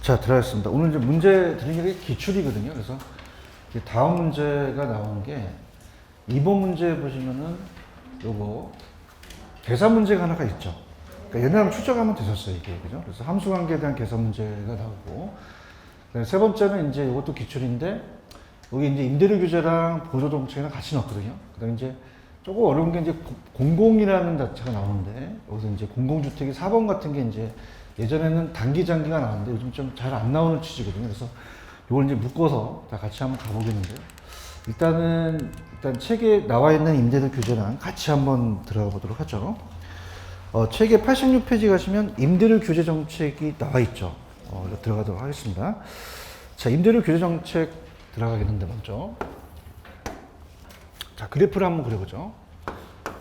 자, 들어가겠습니다. 오늘 이제 문제 드리는 게 기출이거든요. 그래서 다음 문제가 나온 게 2번 문제 보시면은 요거 계산 문제가 하나가 있죠. 그러니까 옛날에 추적하면 됐었어요, 이게. 그죠? 그래서 함수 관계에 대한 계산 문제가 나오고. 세 번째는 이제 이것도 기출인데, 여기 이제 임대료 규제랑 보조 정책이랑 같이 넣었거든요. 그 다음에 이제 조금 어려운 게 이제 공공이라는 자체가 나오는데, 여기서 이제 공공주택이 4번 같은 게 이제 예전에는 단기, 장기가 나왔는데 요즘 좀 잘 안 나오는 취지거든요. 그래서 이걸 이제 묶어서 다 같이 한번 가보겠는데요. 일단 책에 나와 있는 임대료 규제랑 같이 한번 들어가 보도록 하죠. 책의 86페이지 가시면 임대료 규제 정책이 나와 있죠. 들어가도록 하겠습니다. 자, 임대료 규제 정책 들어가겠는데 먼저. 자, 그래프를 한번 그려보죠.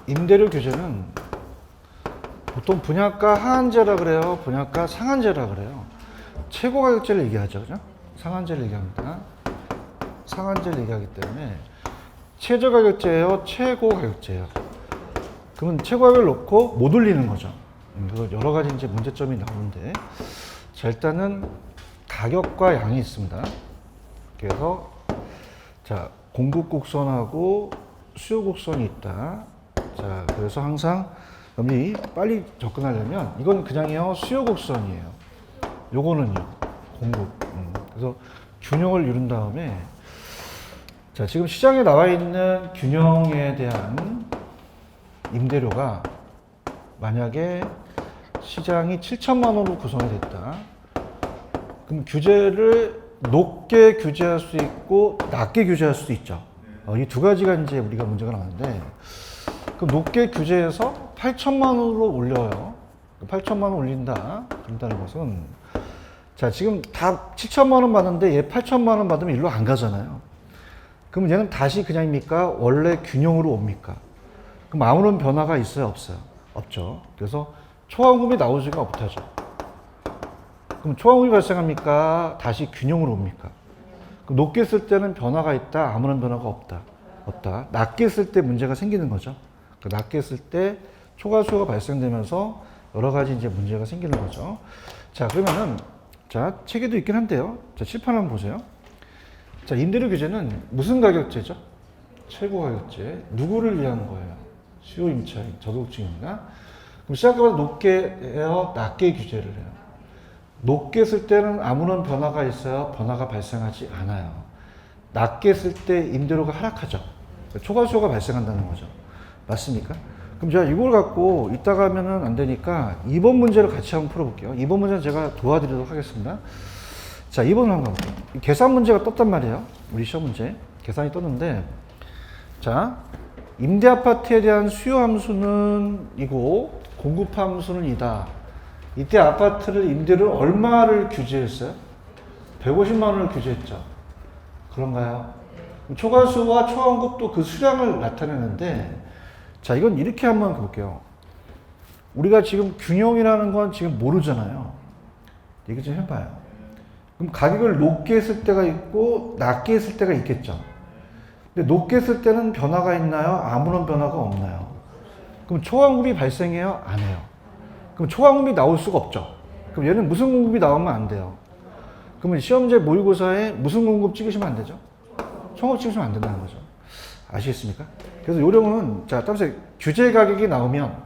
임대료 규제는 보통 분양가 하한제라 그래요? 분양가 상한제라 그래요? 최고 가격제를 얘기하죠. 그죠? 상한제를 얘기합니다. 상한제를 얘기하기 때문에 최저 가격제예요? 최고 가격제예요? 그러면 최고 가격을 놓고 못 올리는 거죠. 그래서 여러 가지 이제 문제점이 나오는데, 자, 일단은 가격과 양이 있습니다. 그래서 자, 공급 곡선하고 수요 곡선이 있다. 자, 그래서 항상 여러분이 빨리 접근하려면 이건 그냥요 수요 곡선이에요. 요거는요 공급. 그래서 균형을 이룬 다음에, 자, 지금 시장에 나와 있는 균형에 대한 임대료가 만약에 시장이 7천만 원으로 구성이 됐다. 그럼 규제를 높게 규제할 수 있고 낮게 규제할 수도 있죠. 이 두 가지가 이제 우리가 문제가 나왔는데, 그럼 높게 규제해서 8천만 원으로 올려요. 8천만 원 올린다. 그런다는 것은, 자, 지금 다 7천만 원 받는데 얘 8천만 원 받으면 일로 안 가잖아요. 그럼 얘는 다시 그냥입니까? 원래 균형으로 옵니까? 그럼 아무런 변화가 있어요? 없어요? 없죠. 그래서 초과금이 나오지가 못하죠. 그럼 초과금이 발생합니까? 다시 균형으로 옵니까? 그럼 높게 쓸 때는 변화가 있다? 아무런 변화가 없다? 없다. 낮게 쓸 때 문제가 생기는 거죠. 낮게 쓸 때 초과수요가 발생되면서 여러 가지 이제 문제가 생기는 거죠. 자, 그러면은, 자, 책에도 있긴 한데요. 자, 칠판 한번 보세요. 자, 임대료 규제는 무슨 가격제죠? 최고 가격제. 누구를 위한 거예요? 수요 임차인, 저소득층입니다. 그럼 시작보다 높게 해요? 낮게 규제를 해요? 높게 쓸 때는 아무런 변화가 있어요? 변화가 발생하지 않아요. 낮게 쓸 때 임대료가 하락하죠. 초과수요가 발생한다는 거죠. 맞습니까? 그럼 제가 이걸 갖고 이따가 하면은 안 되니까 2번 문제를 같이 한번 풀어볼게요. 2번 문제는 제가 도와드리도록 하겠습니다. 자, 2번을 한번 가볼게요. 계산 문제가 떴단 말이에요. 우리 시험 문제. 계산이 떴는데, 자, 임대 아파트에 대한 수요 함수는 이고 공급 함수는 이다. 이때 아파트를 임대를 얼마를 규제했어요? 150만 원을 규제했죠. 그런가요? 초과수와 초과공급도 그 수량을 나타내는데, 자, 이건 이렇게 한번 볼게요. 우리가 지금 균형이라는 건 지금 모르잖아요. 얘기 좀 해봐요. 그럼 가격을 높게 했을 때가 있고 낮게 했을 때가 있겠죠. 근데 높게 했을 때는 변화가 있나요? 아무런 변화가 없나요? 그럼 초과공급이 발생해요? 안 해요. 그럼 초과공급이 나올 수가 없죠. 그럼 얘는 무슨 공급이 나오면 안 돼요. 그러면 시험제 모의고사에 무슨 공급 찍으시면 안 되죠? 총업 찍으시면 안 된다는 거죠. 아시겠습니까? 그래서 요령은, 자, 따라서 규제 가격이 나오면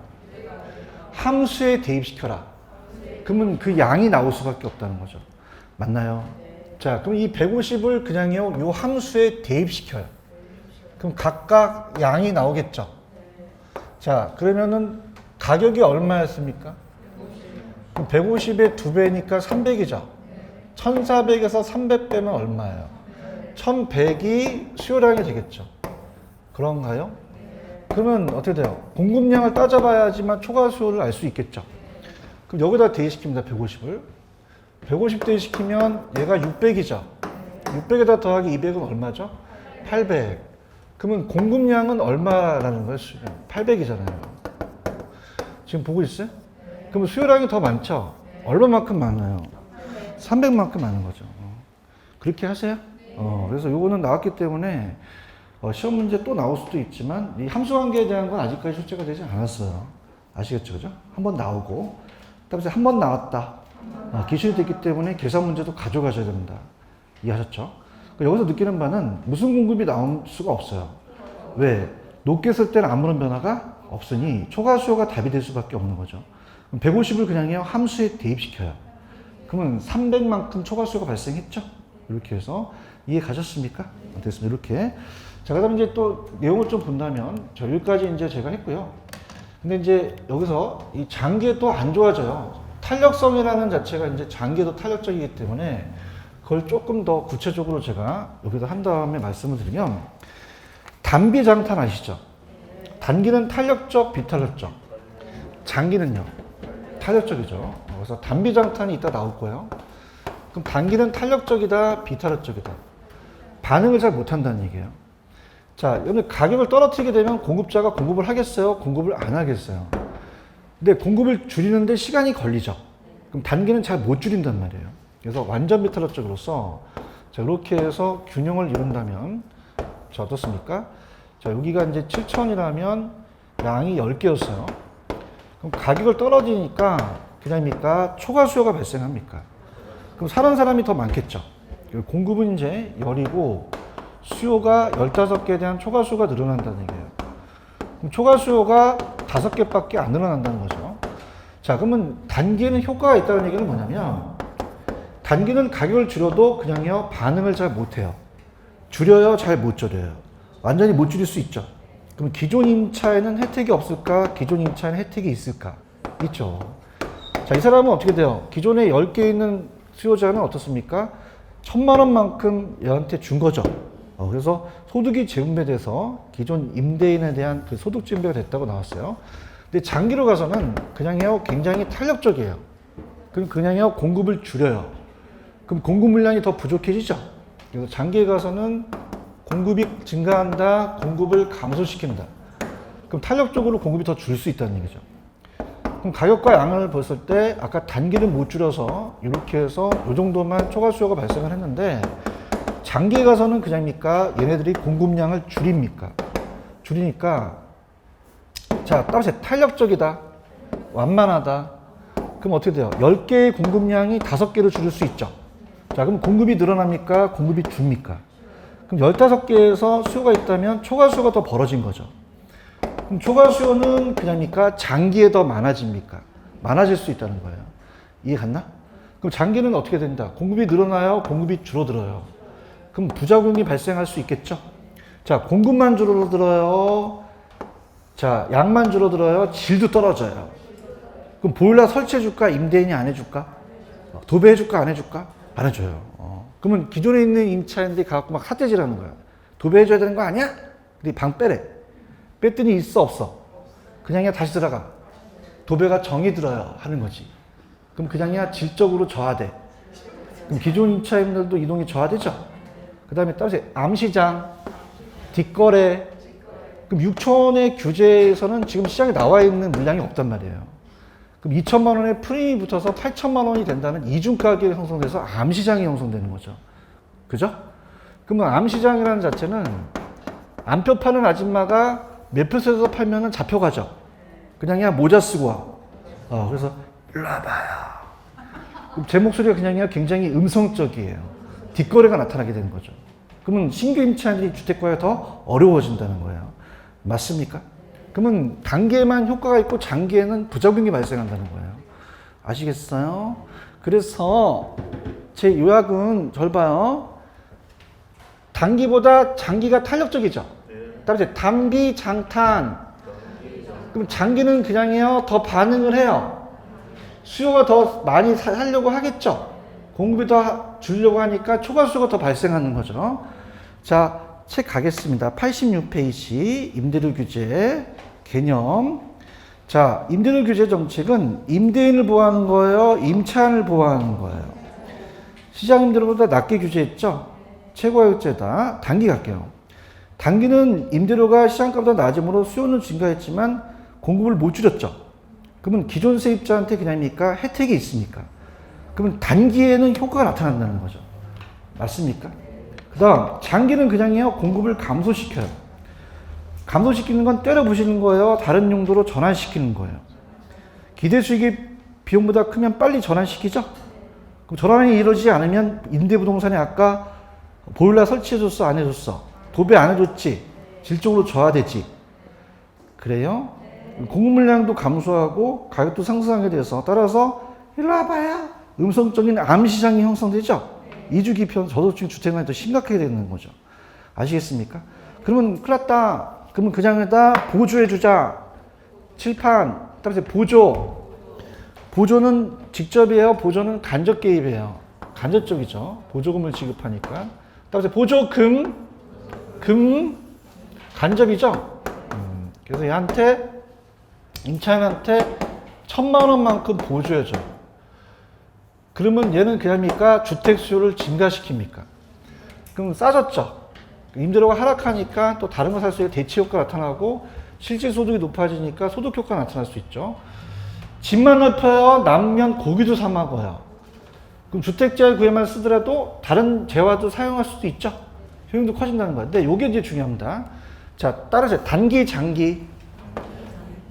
함수에 대입시켜라. 그러면 그 양이 나올 수밖에 없다는 거죠. 맞나요? 자, 그럼 이 150을 그냥요, 요 함수에 대입시켜요. 그럼 각각 양이 나오겠죠. 자, 그러면은 가격이 얼마였습니까? 그럼 150의 2배니까 300이죠. 1400에서 300 빼면 얼마예요? 1100이 수요량이 되겠죠. 그런가요? 그러면 어떻게 돼요? 공급량을 따져봐야지만 초과 수요를 알 수 있겠죠. 그럼 여기다 대입시킵니다. 150을. 150 대입시키면 얘가 600이죠. 600에다 더하기 200은 얼마죠? 800. 그러면 공급량은 얼마라는 거예요? 800이잖아요. 지금 보고 있어요? 그러면 수요량이 더 많죠? 얼마만큼 많아요? 300만큼 많은 거죠. 그렇게 하세요. 그래서 요거는 나왔기 때문에 시험 문제 또 나올 수도 있지만 이 함수 관계에 대한 건 아직까지 출제가 되지 않았어요. 아시겠죠? 그죠? 한 번 나오고, 그다음에 한 번 나왔다. 기준이 됐기 때문에 계산 문제도 가져가셔야 됩니다. 이해하셨죠? 여기서 느끼는 바는 무슨 공급이 나올 수가 없어요. 왜? 높게 쓸 때는 아무런 변화가 없으니 초과 수요가 답이 될 수밖에 없는 거죠. 150을 그냥요 함수에 대입시켜요. 그러면 300만큼 초과 수요가 발생했죠? 이렇게 해서 이해 가셨습니까? 됐습니다. 이렇게. 자, 그 다음에 이제 또 내용을 좀 본다면, 여기까지 이제 제가 했고요. 근데 이제 여기서 이 장기도 안 좋아져요. 탄력성이라는 자체가 이제 장기도 탄력적이기 때문에 그걸 조금 더 구체적으로 제가 여기다 한 다음에 말씀을 드리면, 단비 장탄 아시죠? 단기는 탄력적, 비탄력적. 장기는요, 탄력적이죠. 그래서 단비 장탄이 이따 나올 거예요. 그럼 단기는 탄력적이다, 비탄력적이다. 반응을 잘 못한다는 얘기예요. 자, 여러분 가격을 떨어뜨리게 되면 공급자가 공급을 하겠어요? 공급을 안 하겠어요? 근데 공급을 줄이는데 시간이 걸리죠. 그럼 단기는 잘 못 줄인단 말이에요. 그래서 완전 비탄력적으로서 자, 이렇게 해서 균형을 이룬다면 자, 어떻습니까? 자, 여기가 이제 7,000이라면 양이 10개였어요. 그럼 가격을 떨어지니까 그냥입니까? 초과 수요가 발생합니까? 그럼 사는 사람이 더 많겠죠. 공급은 이제 10이고 수요가 15개에 대한 초과 수요가 늘어난다는 얘기예요. 그럼 초과 수요가 5개밖에 안 늘어난다는 거죠. 자, 그러면 단기에는 효과가 있다는 얘기는 뭐냐면, 단기는 가격을 줄여도 그냥요 반응을 잘 못해요. 줄여요? 잘 못 줄여요. 완전히 못 줄일 수 있죠. 그럼 기존 임차에는 혜택이 없을까? 기존 임차에는 혜택이 있을까? 있죠. 자, 이 사람은 어떻게 돼요? 기존에 10개 있는 수요자는 어떻습니까? 1,000만 원만큼 얘한테 준 거죠. 그래서 소득이 재분배돼서 기존 임대인에 대한 그 소득 재분배가 됐다고 나왔어요. 근데 장기로 가서는 그냥요 굉장히 탄력적이에요. 그럼 그냥요 공급을 줄여요. 그럼 공급 물량이 더 부족해지죠. 그래서 장기에 가서는 공급이 증가한다, 공급을 감소시킨다. 그럼 탄력적으로 공급이 더 줄 수 있다는 얘기죠. 그럼 가격과 양을 봤을 때 아까 단기는 못 줄여서 이렇게 해서 이 정도만 초과 수요가 발생을 했는데, 장기에 가서는 그냥입니까? 얘네들이 공급량을 줄입니까? 줄이니까 자, 따라서 탄력적이다, 완만하다. 그럼 어떻게 돼요? 10개의 공급량이 5개로 줄일 수 있죠. 자, 그럼 공급이 늘어납니까? 공급이 줍니까? 그럼 15개에서 수요가 있다면 초과 수요가 더 벌어진 거죠. 그럼 초과 수요는 그냥입니까? 장기에 더 많아집니까? 많아질 수 있다는 거예요. 이해 갔나? 그럼 장기는 어떻게 된다? 공급이 늘어나요? 공급이 줄어들어요? 그럼 부작용이 발생할 수 있겠죠? 자, 공급만 줄어들어요? 자, 양만 줄어들어요? 질도 떨어져요. 그럼 보일러 설치해줄까? 임대인이 안 해줄까? 도배해줄까? 안 해줄까? 안 해줘요. 그러면 기존에 있는 임차인들이 가갖고 막 삿대질하는 거야. 도배해줘야 되는 거 아니야? 근데 방 빼래. 뺐더니 있어, 없어? 그냥이야 다시 들어가. 도배가 정이 들어요. 하는 거지. 그럼 그냥이야 질적으로 저하돼. 그럼 기존 임차인들도 이동이 저하되죠? 그 다음에 따라서 암시장, 뒷거래. 그럼 6천원의 규제에서는 지금 시장에 나와 있는 물량이 없단 말이에요. 그럼 2천만 원의 프리미엄이 붙어서 8천만 원이 된다는 이중 가격이 형성돼서 암시장이 형성되는 거죠. 그죠? 그러면 암시장이라는 자체는 암표 파는 아줌마가 매표소에서 팔면은 잡혀가죠. 그냥이야 모자 쓰고 와. 그래서 일로 와봐요. 그럼 제 목소리가 그냥이야 굉장히 음성적이에요. 뒷거래가 나타나게 되는 거죠. 그러면 신규 임차인들이 주택 구하기가 더 어려워진다는 거예요. 맞습니까? 그러면 단기에만 효과가 있고 장기에는 부작용이 발생한다는 거예요. 아시겠어요? 그래서 제 요약은 절 봐요. 단기보다 장기가 탄력적이죠. 따라서 단비 장탄. 그럼 장기는 그냥요 더 반응을 해요. 수요가 더 많이 살려고 하겠죠. 공급이 더 주려고 하니까 초과 수요가 더 발생하는 거죠. 자, 책 가겠습니다. 86페이지 임대료 규제 개념. 자, 임대료 규제 정책은 임대인을 보호하는 거예요? 임차인을 보호하는 거예요? 시장 임대료보다 낮게 규제했죠? 최고가격제다. 단기 갈게요. 단기는 임대료가 시장가보다 낮음으로 수요는 증가했지만 공급을 못 줄였죠. 그러면 기존 세입자한테 그냥입니까? 혜택이 있습니까? 그러면 단기에는 효과가 나타난다는 거죠. 맞습니까? 그 다음 장기는 그냥요 공급을 감소시켜요. 감소시키는 건 때려 부시는 거예요? 다른 용도로 전환시키는 거예요? 기대 수익이 비용보다 크면 빨리 전환시키죠? 그럼 전환이 이루어지지 않으면 임대부동산이 아까 보일러 설치해줬어? 안 해줬어? 도배 안 해줬지? 질적으로 저하되지? 그래요? 공급 물량도 감소하고 가격도 상승하게 돼서 따라서 일로 와봐야 음성적인 암시장이 형성되죠? 이주기평 저소득층 주택난이 더 심각하게 되는 거죠. 아시겠습니까? 그러면 큰일 났다. 그러면 그냥에다 보조해주자. 칠판, 따라서 보조는 직접이에요. 보조는 간접 개입이에요. 간접적이죠. 보조금을 지급하니까. 따라서 보조금, 간접이죠. 그래서 얘한테, 임차인한테 1,000만 원만큼 보조해줘. 그러면 얘는 그냥입니까? 주택 수요를 증가시킵니까? 그럼 싸졌죠. 임대료가 하락하니까 또 다른 거 살 수 있는 대치 효과가 나타나고 실질 소득이 높아지니까 소득 효과가 나타날 수 있죠. 집만 넓혀요. 남면 고기도 사 먹어요. 그럼 주택자의 구에만 쓰더라도 다른 재화도 사용할 수도 있죠. 효용도 커진다는 거예요. 근데 이게 이제 중요합니다. 자, 따라서 단기, 장기.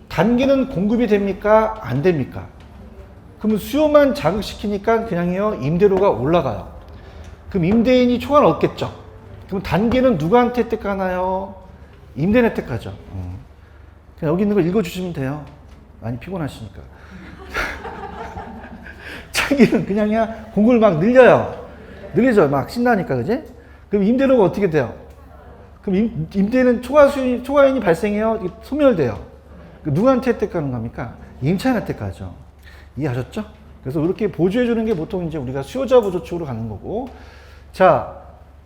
단기는 공급이 됩니까? 안 됩니까? 그러면 수요만 자극시키니까 그냥요 임대료가 올라가요. 그럼 임대인이 초과를 얻겠죠. 그럼 단기는 누구한테 혜택하나요? 임대인 혜택하죠. 그냥 여기 있는 거 읽어주시면 돼요. 많이 피곤하시니까. 장기는 그냥요 공급을 막 늘려요. 늘리죠. 막 신나니까, 그지? 그럼 임대료가 어떻게 돼요? 그럼 임대는 초과인이 발생해요. 소멸돼요. 누구한테 혜택하는 겁니까? 임차인 혜택하죠. 이해하셨죠? 그래서 이렇게 보조해주는 게 보통 이제 우리가 수요자 보조 쪽으로 가는 거고. 자,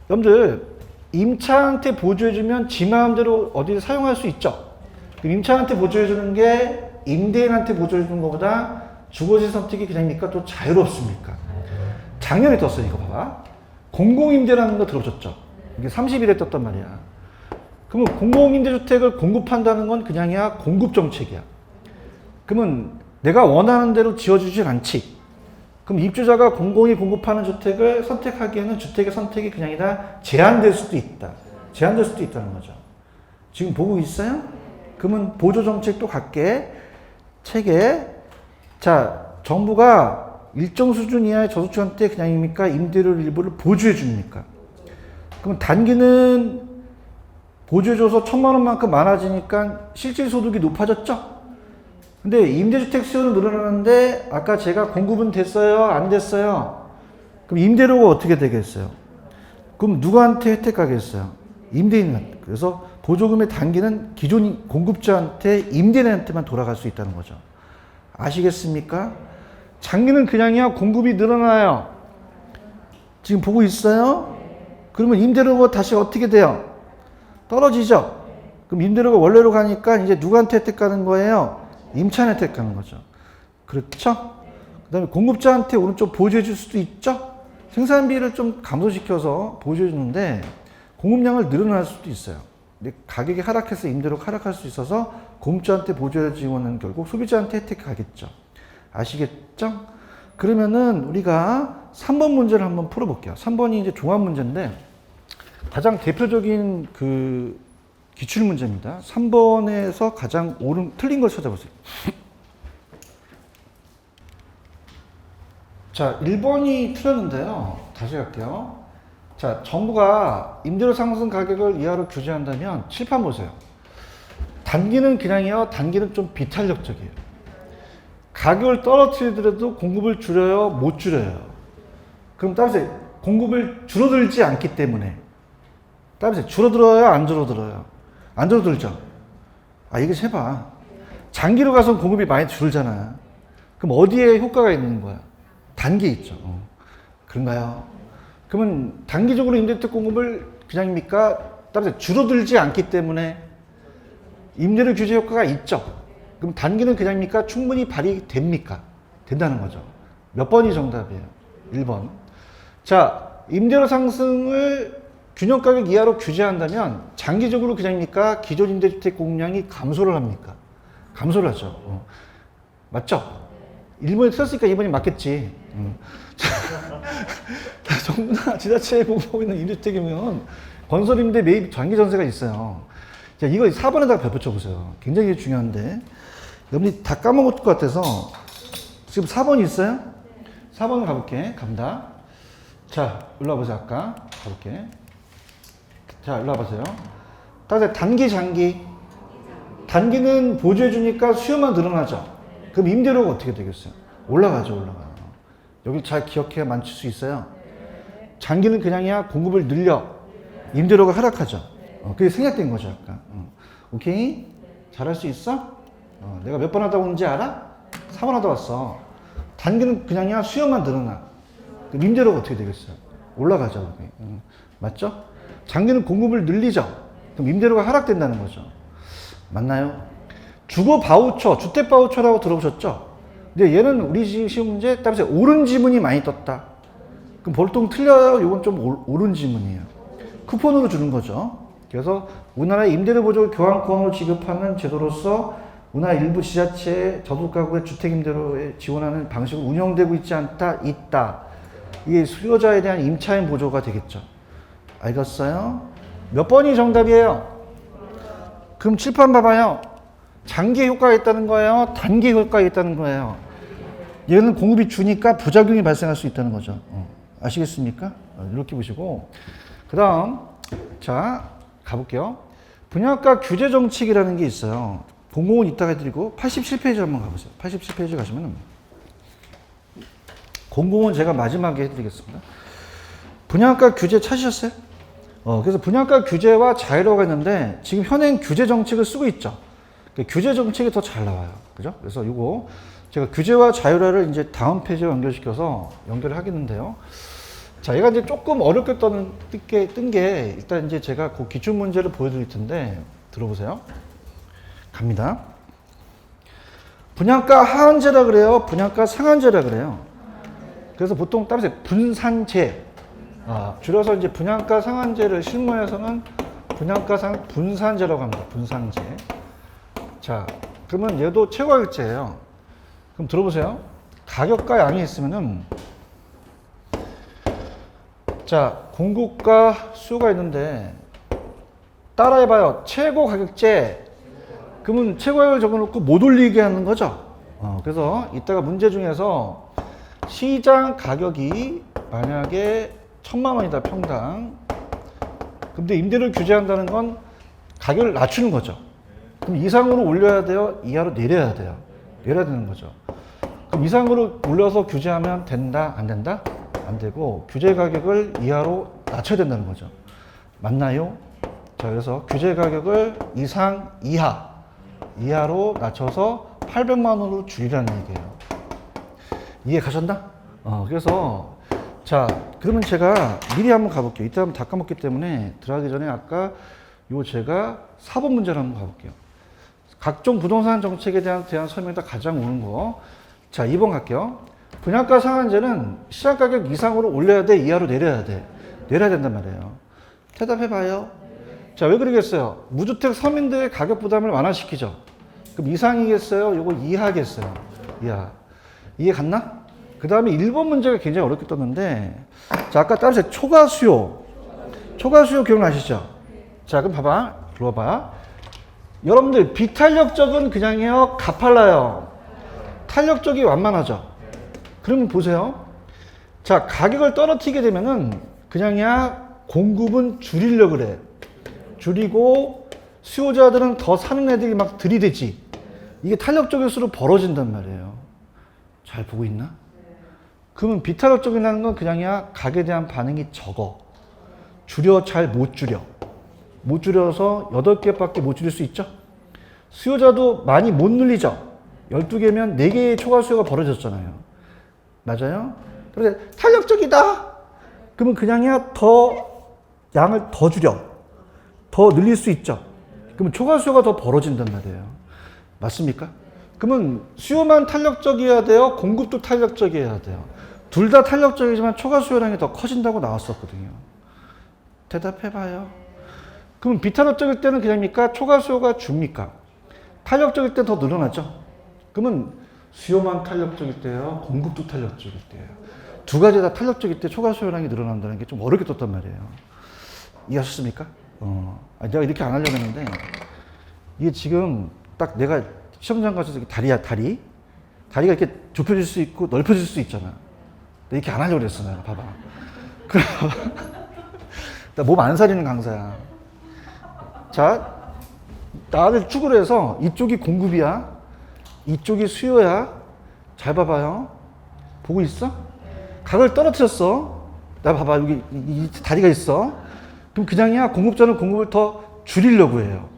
여러분들, 임차한테 보조해주면 지 마음대로 어디를 사용할 수 있죠? 그럼 임차한테 보조해주는 게 임대인한테 보조해주는 것보다 주거지 선택이 그냥입니까? 또 자유롭습니까? 작년에 떴어요, 이거 봐봐. 공공임대라는 거 들어보셨죠? 이게 30일에 떴단 말이야. 그러면 공공임대주택을 공급한다는 건 그냥이야 공급정책이야. 그러면 내가 원하는 대로 지어주진 않지. 그럼 입주자가 공공이 공급하는 주택을 선택하기에는 주택의 선택이 그냥이다 제한될 수도 있다. 제한될 수도 있다는 거죠. 지금 보고 있어요? 그러면 보조정책도 갈게. 책에 자, 정부가 일정 수준 이하의 저소득층한테 그냥입니까? 임대료 일부를 보조해 줍니까? 그럼 단기는 보조해줘서 1,000만 원만큼 많아지니까 실질 소득이 높아졌죠? 근데 임대주택 수요는 늘어나는데 아까 제가 공급은 됐어요? 안 됐어요? 그럼 임대료가 어떻게 되겠어요? 그럼 누구한테 혜택하겠어요? 임대인한테. 그래서 보조금의 단기는 기존 공급자한테 임대인한테만 돌아갈 수 있다는 거죠. 아시겠습니까? 장기는 그냥이야 공급이 늘어나요. 지금 보고 있어요? 그러면 임대료가 다시 어떻게 돼요? 떨어지죠? 그럼 임대료가 원래로 가니까 이제 누구한테 혜택하는 거예요? 임차인한테 혜택하는 거죠. 그렇죠? 그 다음에 공급자한테 오른쪽 보조해 줄 수도 있죠? 생산비를 좀 감소시켜서 보조해 주는데 공급량을 늘어날 수도 있어요. 근데 가격이 하락해서 임대료가 하락할 수 있어서 공급자한테 보조해 주는 결국 소비자한테 혜택하겠죠. 아시겠죠? 그러면은 우리가 3번 문제를 한번 풀어볼게요. 3번이 이제 종합 문제인데 가장 대표적인 그 기출 문제입니다. 3번에서 가장 틀린 걸 찾아보세요. 자, 1번이 틀렸는데요. 다시 갈게요. 자, 정부가 임대료 상승 가격을 이하로 규제한다면 칠판 보세요. 단기는 그냥이요. 단기는 좀 비탄력적이에요. 가격을 떨어뜨리더라도 공급을 줄여요? 못 줄여요? 그럼 따라서 공급을 줄어들지 않기 때문에 따라서 줄어들어요? 안 줄어들어요? 안 줄어들죠? 아, 이거 해봐. 장기로 가서 공급이 많이 줄잖아. 그럼 어디에 효과가 있는 거야? 단기에 있죠. 그런가요? 그러면 단기적으로 임대주택 공급을 그냥입니까? 따라서 줄어들지 않기 때문에 임대료 규제 효과가 있죠. 그럼 단기는 그냥입니까? 충분히 발휘됩니까? 된다는 거죠. 몇 번이 정답이에요? 1번. 자, 임대료 상승을 균형가격 이하로 규제한다면 장기적으로 그냥입니까? 기존 임대주택 공급량이 감소를 합니까? 감소를 하죠. 맞죠? 1번이 틀렸으니까 2번이 맞겠지. 정부나 지자체에 공급하고 있는 임대주택이면 건설임대 매입 장기 전세가 있어요. 자, 이거 4번에다가 덧붙여 보세요. 굉장히 중요한데 여러분이 다 까먹을 것 같아서 지금 4번이 있어요? 4번을 가볼게. 갑니다. 자, 일로 와보세요. 아까 가볼게. 자, 일로 와보세요. 따라서 단기, 장기. 단기는 보조해주니까 수요만 늘어나죠. 그럼 임대료가 어떻게 되겠어요? 올라가죠, 올라가요. 여기 잘 기억해야 맞출 수 있어요. 장기는 그냥이야 공급을 늘려. 임대료가 하락하죠. 그게 생략된 거죠, 아까. 오케이? 잘할 수 있어? 내가 몇 번 하다 오는지 알아? 4번 하다 왔어. 단기는 그냥이야 수요만 늘어나. 그럼 임대료가 어떻게 되겠어요? 올라가죠. 맞죠? 장기는 공급을 늘리죠. 그럼 임대료가 하락된다는 거죠. 맞나요? 주거 바우처, 주택 바우처라고 들어보셨죠? 근데 얘는 우리 시험 문제 따라서 옳은 지문이 많이 떴다. 그럼 보통 틀려요. 이건 좀 옳은 지문이에요. 쿠폰으로 주는 거죠. 그래서 우리나라의 임대료 보조 교환권으로 지급하는 제도로서 우리나라 일부 지자체의 저소가구의 주택임대료에 지원하는 방식으로 운영되고 있지 않다, 있다. 이게 수요자에 대한 임차인 보조가 되겠죠. 알겠어요? 몇 번이 정답이에요? 그럼 칠판 봐봐요. 장기 효과가 있다는 거예요? 단기 효과가 있다는 거예요? 얘는 공급이 주니까 부작용이 발생할 수 있다는 거죠. 아시겠습니까? 이렇게 보시고. 그 다음, 자, 가볼게요. 분양가 규제 정책이라는 게 있어요. 공공은 이따가 해드리고, 87페이지 한번 가보세요. 87페이지 가시면, 공공은 제가 마지막에 해드리겠습니다. 분양가 규제 찾으셨어요? 그래서 분양가 규제와 자유로가 있는데, 지금 현행 규제 정책을 쓰고 있죠. 규제 정책이 더 잘 나와요. 그죠? 그래서 이거, 제가 규제와 자유화를 이제 다음 페이지로 연결시켜서 연결을 하겠는데요. 자, 얘가 이제 조금 어렵게 뜬 게, 일단 이제 제가 그 기출 문제를 보여드릴 텐데, 들어보세요. 갑니다. 분양가 하한제라 그래요? 분양가 상한제라 그래요? 그래서 보통 따라서 분산제. 줄여서 이제 분양가 상한제를 실무에서는 분산제라고 합니다. 분산제. 자, 그러면 얘도 최고가격제예요. 그럼 들어보세요. 가격과 양이 있으면은, 자, 공급과 수요가 있는데, 따라해봐요. 최고 가격제. 그러면 최고 가격을 적어놓고 못 올리게 하는 거죠. 그래서 이따가 문제 중에서 시장 가격이 만약에 1,000만 원이다, 평당. 근데 임대료를 규제한다는 건 가격을 낮추는 거죠. 그럼 이상으로 올려야 돼요? 이하로 내려야 돼요? 내려야 되는 거죠. 그럼 이상으로 올려서 규제하면 된다? 안 된다? 안 되고 규제 가격을 이하로 낮춰야 된다는 거죠. 맞나요? 자, 그래서 규제 가격을 이상, 이하로 낮춰서 800만 원으로 줄이라는 얘기예요. 이해 가셨나? 그래서 자, 그러면 제가 미리 한번 가볼게요. 이따 한번 다 까먹기 때문에 들어가기 전에 아까 요 제가 4번 문제를 한번 가볼게요. 각종 부동산 정책에 대한 설명이 가장 오는 거. 자, 2번 갈게요. 분양가 상한제는 시장 가격 이상으로 올려야 돼? 이하로 내려야 돼? 내려야 된단 말이에요. 대답해봐요. 자, 왜 그러겠어요? 무주택 서민들의 가격 부담을 완화시키죠. 그럼 이상이겠어요? 요거 이하겠어요? 이하. 이해 갔나? 그 다음에 1번 문제가 굉장히 어렵게 떴는데, 자, 아까 따라서 초과 수요 기억나시죠? 자, 그럼 봐봐. 들어봐. 여러분들, 비탄력적은 그냥요, 가팔라요. 탄력적이 완만하죠. 그러면 보세요. 자, 가격을 떨어뜨리게 되면은, 그냥야, 공급은 줄이려고 그래. 줄이고, 수요자들은 더 사는 애들이 막 들이대지. 이게 탄력적일수록 벌어진단 말이에요. 잘 보고 있나? 그러면 비탄력적이라는 건 그냥이야 가격에 대한 반응이 적어. 줄여 잘 못 줄여. 못 줄여서 8개밖에 못 줄일 수 있죠. 수요자도 많이 못 늘리죠. 12개면 4개의 초과 수요가 벌어졌잖아요. 맞아요? 그런데 탄력적이다. 그러면 그냥이야 양을 더 줄여. 더 늘릴 수 있죠. 그러면 초과 수요가 더 벌어진단 말이에요. 맞습니까? 그러면 수요만 탄력적이어야 돼요? 공급도 탄력적이어야 돼요? 둘 다 탄력적이지만 초과 수요량이 더 커진다고 나왔었거든요. 대답해봐요. 그럼 비탄력적일 때는 그냥입니까? 초과 수요가 줍니까? 탄력적일 때 더 늘어나죠? 그러면 수요만 탄력적일 때요? 공급도 탄력적일 때예요? 두 가지 다 탄력적일 때 초과 수요량이 늘어난다는 게 좀 어렵게 떴단 말이에요. 이해하셨습니까? 내가 이렇게 안 하려고 했는데 이게 지금 딱 내가 시험장 가서 다리가 이렇게 좁혀질 수 있고 넓혀질 수 있잖아. 나 이렇게 안 하려고 그랬어, 내가. 봐봐. 그래, 나 몸 안 사리는 강사야. 자, 나를 축으로 해서 이쪽이 공급이야. 이쪽이 수요야. 잘 봐봐요. 보고 있어? 각을 떨어뜨렸어. 나 봐봐. 여기 이 다리가 있어. 그럼 그냥이야. 공급자는 공급을 더 줄이려고 해요.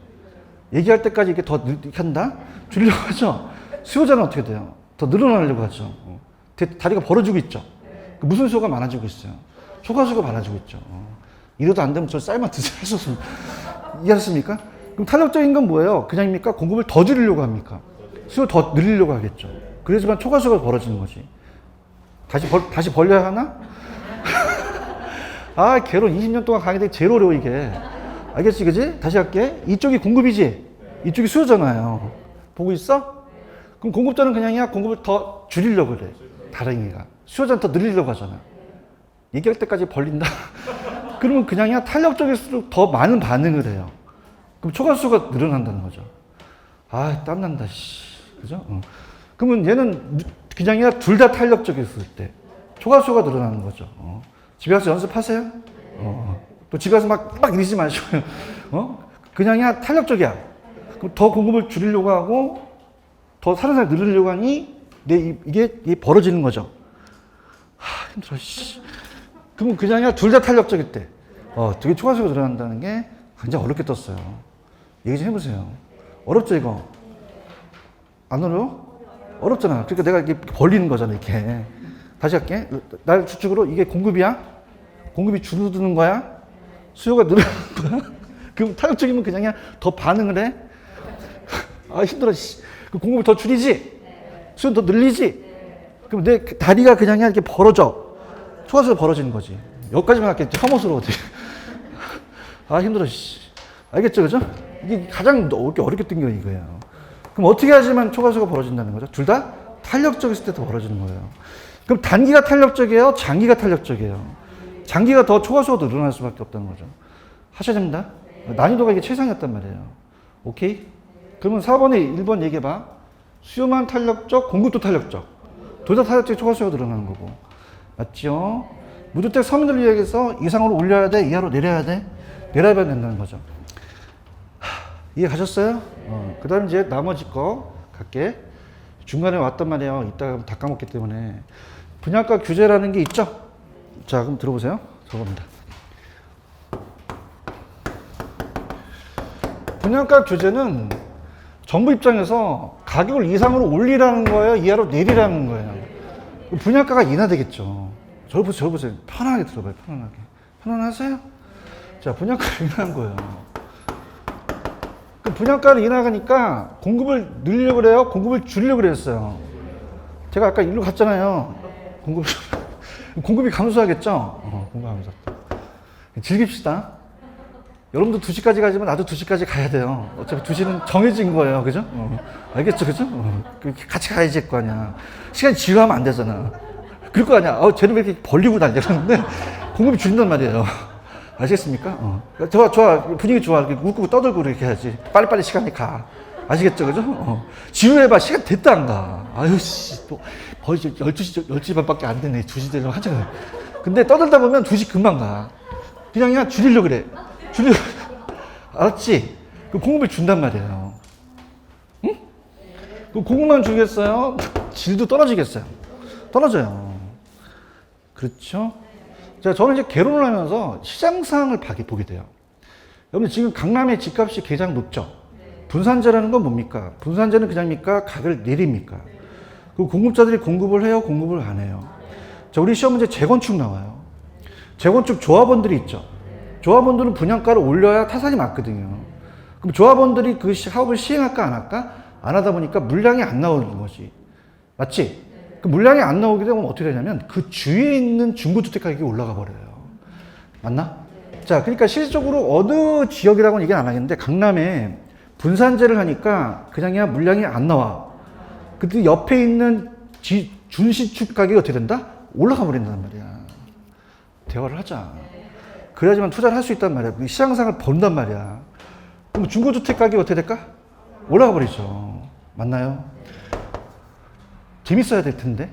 얘기할 때까지 이렇게 더 이렇게 한다? 줄이려고 하죠? 수요자는 어떻게 돼요? 더 늘어나려고 하죠. 다리가 벌어지고 있죠? 무슨 수요가 많아지고 있어요? 초과수요가 많아지고 있죠. 이래도 안 되면 저 쌀만 드세요. 하셨습니다. 이해하셨습니까? 그럼 탄력적인 건 뭐예요? 그냥입니까? 공급을 더 줄이려고 합니까? 수요를 더 늘리려고 하겠죠. 그래야지만 초과수요가 벌어지는 거지. 다시 벌려야 하나? 아, 개론 20년 동안 강의되게 제일 어려워, 이게. 알겠지, 그지? 다시 할게. 이쪽이 공급이지? 이쪽이 수요잖아요. 보고 있어? 그럼 공급자는 그냥이야, 공급을 더 줄이려고 그래. 다른이가. 수요자는 더 늘리려고 하잖아. 얘기할 때까지 벌린다? 그러면 그냥이야, 탄력적일수록 더 많은 반응을 해요. 그럼 초과수가 늘어난다는 거죠. 아, 땀난다, 씨. 그죠? 그러면 얘는 그냥이야, 둘 다 탄력적이었을 때. 초과수가 늘어나는 거죠. 집에 가서 연습하세요. 또 집에 가서 막 이러지 마시고요. 그냥이야, 탄력적이야. 그럼 더 공급을 줄이려고 하고, 더 사람을 늘리려고 하니, 이게 벌어지는 거죠. 하, 힘들어, 씨. 그러면 그냥이야, 둘 다 탄력적일 때. 되게 초과수가 늘어난다는 게 굉장히 어렵게 떴어요. 얘기 좀 해보세요. 어렵죠, 이거? 안 어려워? 어렵잖아. 그러니까 내가 이렇게 벌리는 거잖아, 이렇게. 다시 할게. 날 추측으로 이게 공급이야? 공급이 줄어드는 거야? 수요가 늘어나는 거야? 그럼 탄력적이면 그냥 더 반응을 해? 아, 힘들어. 그 공급을 더 줄이지? 수요는 더 늘리지? 그럼 내 다리가 그냥 이렇게 벌어져. 초과수가 벌어지는 거지. 여기까지만 할게. 혐오스러워. 아, 힘들어. 알겠죠? 그죠? 이게 가장 어렵게 뜬 게 이거예요. 그럼 어떻게 하지만 초과수가 벌어진다는 거죠? 둘 다 탄력적일 때 더 벌어지는 거예요. 그럼 단기가 탄력적이에요? 장기가 탄력적이에요? 장기가 더 초과수가 늘어날 수밖에 없다는 거죠. 하셔야 됩니다. 난이도가 이게 최상이었단 말이에요. 오케이? 그러면 4번에 1번 얘기해봐. 수요만 탄력적, 공급도 탄력적. 둘 다 탄력적인 초과수가 늘어나는 거고. 맞죠? 무주택 서민들을 위해서 이상으로 올려야 돼? 이하로 내려야 돼? 내려야 된다는 거죠. 이해 가셨어요? 그 다음 이제 나머지 거 갈게. 중간에 왔단 말이에요. 이따가 다 까먹기 때문에. 분양가 규제라는 게 있죠? 자, 그럼 들어보세요. 저겁니다. 분양가 규제는 정부 입장에서 가격을 이상으로 올리라는 거예요? 이하로 내리라는 거예요? 분양가가 인하되겠죠. 저를 보세요. 편안하게 들어봐요. 편안하게. 편안하세요? 자, 분양가를 인하한 거예요. 분양가를 인하하니까 공급을 늘리려고 그래요? 공급을 줄이려고 그랬어요? 제가 아까 일로 갔잖아요. 공급이 감소하겠죠? 공급 감소. 즐깁시다. 여러분도 2시까지 가지만 나도 2시까지 가야 돼요. 어차피 2시는 정해진 거예요. 그죠? 알겠죠? 그죠? 같이 가야지 할 거 아니야. 시간이 지루하면 안 되잖아. 그럴 거 아니야. 쟤는 왜 이렇게 벌리고 달려? 그러는데 공급이 줄인단 말이에요. 아시겠습니까? 좋아. 분위기 좋아. 웃고 떠들고 이렇게 해야지. 빨리빨리 시간이 가. 아시겠죠? 그죠? 지루해봐. 시간 됐다 안 가. 아유, 씨. 또 거의 12시 반밖에 안 되네. 2시 되려면 한참. 근데 떠들다 보면 2시 금방 가. 그냥 줄이려고 그래. 알았지? 그 공급을 준단 말이에요. 응? 그 공급만 주겠어요? 질도 떨어지겠어요? 떨어져요. 그렇죠? 자, 저는 이제 개론을 하면서 시장 상황을 보게 돼요. 여러분, 지금 강남의 집값이 가장 높죠? 분산제라는 건 뭡니까? 분산제는 그냥입니까? 가격을 내립니까? 그 공급자들이 공급을 해요? 공급을 안 해요? 자, 우리 시험 문제 재건축 나와요. 재건축 조합원들이 있죠? 조합원들은 분양가를 올려야 타산이 맞거든요. 그럼 조합원들이 그 사업을 시행할까 안 할까? 안 하다 보니까 물량이 안 나오는 거지. 맞지? 그 물량이 안 나오게 되면 어떻게 되냐면 그 주위에 있는 중고주택 가격이 올라가 버려요. 맞나? 자, 그러니까 실질적으로 어느 지역이라고는 얘기는 안 하겠는데 강남에 분산제를 하니까 그냥이야 물량이 안 나와. 그때 옆에 있는 준시축 가격이 어떻게 된다? 올라가 버린단 말이야. 대화를 하자. 그래야지만 투자를 할 수 있단 말이야. 시장상을 본단 말이야. 그럼 중고주택 가격이 어떻게 될까? 올라가 버리죠. 맞나요? 재밌어야 될 텐데.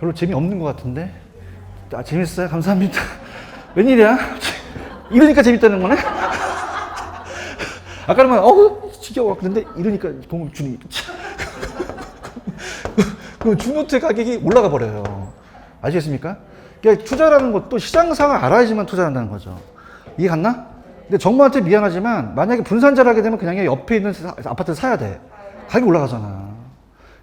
별로 재미없는 것 같은데. 아, 재밌어요? 감사합니다. 웬일이야? 이러니까 재밌다는 거네? 아까는 지겨워. 근데 이러니까 도움 주니. 그 중노태 가격이 올라가 버려요. 아시겠습니까? 그러니까 투자라는 것도 시장 상황을 알아야지만 투자한다는 거죠. 이해 갔나? 근데 정부한테 미안하지만 만약에 분산자를 하게 되면 그냥 옆에 있는 아파트를 사야 돼. 가격이 올라가잖아.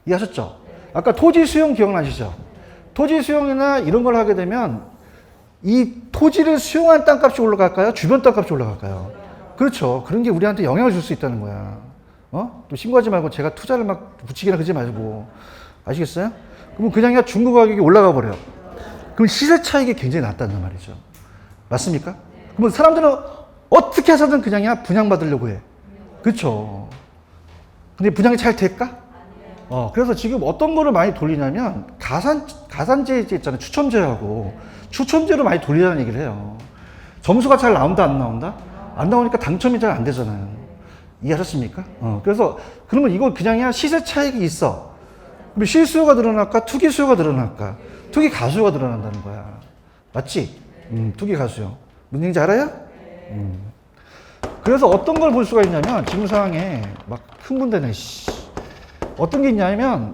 이해하셨죠? 아까 토지 수용 기억나시죠? 토지 수용이나 이런 걸 하게 되면 이 토지를 수용한 땅값이 올라갈까요? 주변 땅값이 올라갈까요? 그렇죠. 그런 게 우리한테 영향을 줄 수 있다는 거야. 또 신고하지 말고 제가 투자를 막 붙이기나 그러지 말고. 아시겠어요? 그러면 그냥 중고 가격이 올라가 버려요. 그럼 시세 차익이 굉장히 낮다는 말이죠. 맞습니까? 그러면 사람들은 어떻게 해서든 그냥 분양받으려고 해. 그렇죠. 근데 분양이 잘 될까? 그래서 지금 어떤 거를 많이 돌리냐면 가산제 있잖아요. 추첨제로 많이 돌리라는 얘기를 해요. 점수가 잘 나온다 안 나온다? 안 나오니까 당첨이 잘 안 되잖아요. 이해하셨습니까? 그래서 그러면 이거 그냥 시세 차익이 있어. 그럼 실수요가 늘어날까? 투기 수요가 늘어날까? 투기 가수요가 늘어난다는 거야. 맞지? 투기 가수요. 무슨 얘기인지 알아요? 그래서 어떤 걸 볼 수가 있냐면 지금 상황에 막 흥분되네. 어떤 게 있냐면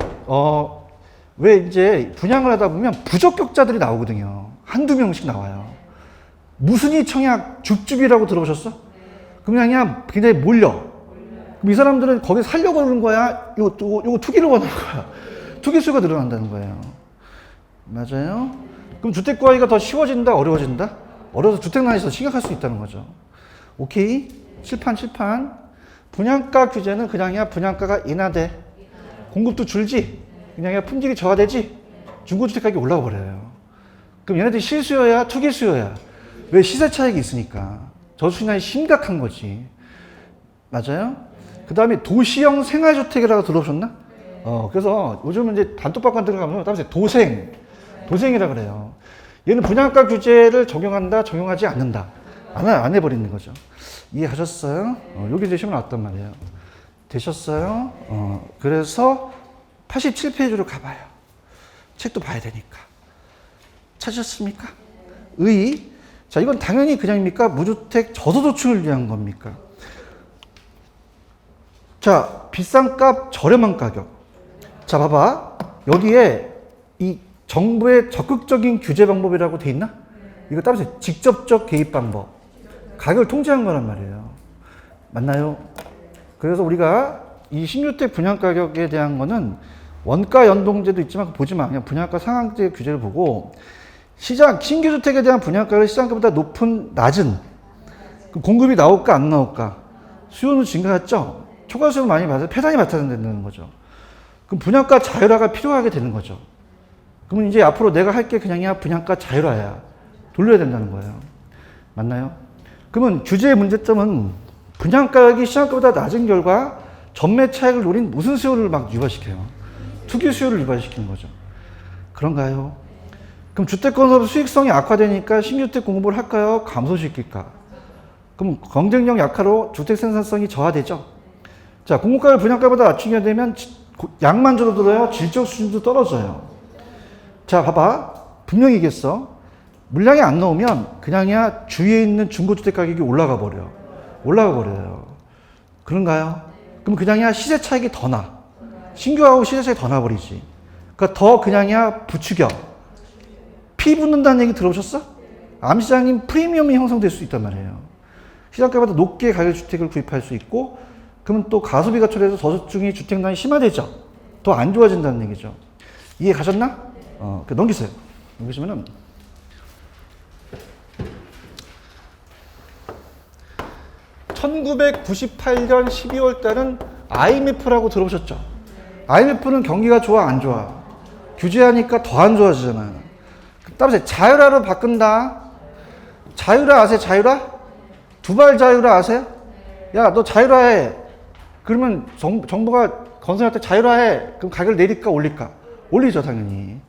왜 이제 분양을 하다 보면 부적격자들이 나오거든요. 한두 명씩 나와요. 무순위 청약 줍줍이라고 들어보셨어? 그냥 굉장히 몰려. 그럼 이 사람들은 거기 살려고 그러는 거야? 요거 투기를 원하는 거야. 투기 수요가 늘어난다는 거예요. 맞아요? 그럼 주택 구하기가 더 쉬워진다, 어려워진다? 어려워서 주택난이 더 심각할 수 있다는 거죠. 오케이? 칠판. 분양가 규제는 그냥 분양가가 인하돼. 공급도 줄지? 그냥 품질이 저하되지? 중고주택 가격이 올라가 버려요. 그럼 얘네들이 실수요야, 투기 수요야? 왜? 시세 차익이 있으니까. 저수지난이 심각한 거지. 맞아요? 그 다음에 도시형 생활주택이라고 들어보셨나? 그래서 요즘은 이제 단톡방 들어가면 도생이라 그래요. 얘는 분양가 규제를 적용하지 않는다. 안 해버리는 거죠. 이해하셨어요? 여기 이제 시험 나왔단 말이에요. 되셨어요? 그래서 87페이지로 가봐요. 책도 봐야 되니까. 찾으셨습니까? 자, 이건 당연히 그냥입니까? 무주택 저소득층을 위한 겁니까? 자, 비싼 값, 저렴한 가격. 자, 봐봐. 여기에 이 정부의 적극적인 규제 방법이라고 돼 있나? 이거 따라서 직접적 개입 방법. 가격을 통제한 거란 말이에요. 맞나요? 그래서 우리가 이 신주택 분양 가격에 대한 거는 원가 연동제도 있지만 보지 마. 그냥 분양가 상한제 규제를 보고 신규 주택에 대한 분양가를 시장가보다 낮은 공급이 나올까 안 나올까? 수요는 증가했죠? 초과 수요 많이 받아서 폐단이 나타난다는 거죠. 그럼 분양가 자율화가 필요하게 되는 거죠. 그러면 이제 앞으로 내가 할 게 그냥 분양가 자율화야. 돌려야 된다는 거예요. 맞나요? 그러면 규제의 문제점은 분양가격이 시장가보다 낮은 결과 전매 차익을 노린 무슨 수요를 막 유발시켜요? 투기 수요를 유발시키는 거죠. 그런가요? 그럼 주택건설 수익성이 악화되니까 신주택 공급을 할까요? 감소시킬까? 그럼 경쟁력 약화로 주택 생산성이 저하되죠? 자, 공급가를 분양가보다 낮추게 되면 양만 줄어들어요? 질적 수준도 떨어져요. 자, 봐봐. 분명히 얘기했어. 물량이 안 나오면 그냥이야 주위에 있는 중고주택 가격이 올라가 버려요. 그런가요? 그럼 그냥이야 시세 차익이 더 나. 신규하고 시세 차익이 더 나버리지. 그러니까 더 그냥이야 부추겨. 피 붙는다는 얘기 들어보셨어? 암시장님 프리미엄이 형성될 수 있단 말이에요. 시장가보다 높게 가격 주택을 구입할 수 있고, 그러면 또 가소비가 초래해서 저소득층이 주택난이 심화되죠. 더 안 좋아진다는 얘기죠. 이해 가셨나? 넘기세요. 넘기시면은 1998년 12월 달은 IMF라고 들어보셨죠? IMF는 경기가 좋아, 안 좋아? 규제하니까 더 안 좋아지잖아요. 따라서 자율화로 바꾼다. 자율화 아세요? 자율화? 두발 자율화 아세요? 야, 너 자율화해. 그러면 정부가 건설할 때 자율화해. 그럼 가격을 내릴까 올릴까? 올리죠, 당연히.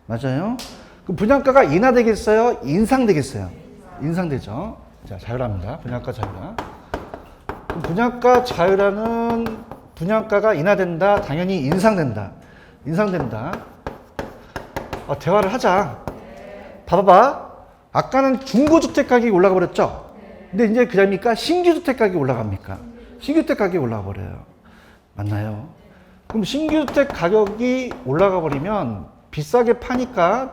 맞아요? 그럼 분양가가 인하되겠어요? 인상되겠어요? 인상되죠. 자, 자율화입니다. 분양가 자율화. 그럼 분양가 자율화는 분양가가 인하된다. 당연히 인상된다. 대화를 하자. 봐봐. 아까는 중고주택 가격이 올라가 버렸죠? 근데 이제 그다음이니까 신규주택 가격이 올라갑니까? 신규주택 가격이 올라가 버려요. 맞나요? 그럼 신규주택 가격이 올라가 버리면 비싸게 파니까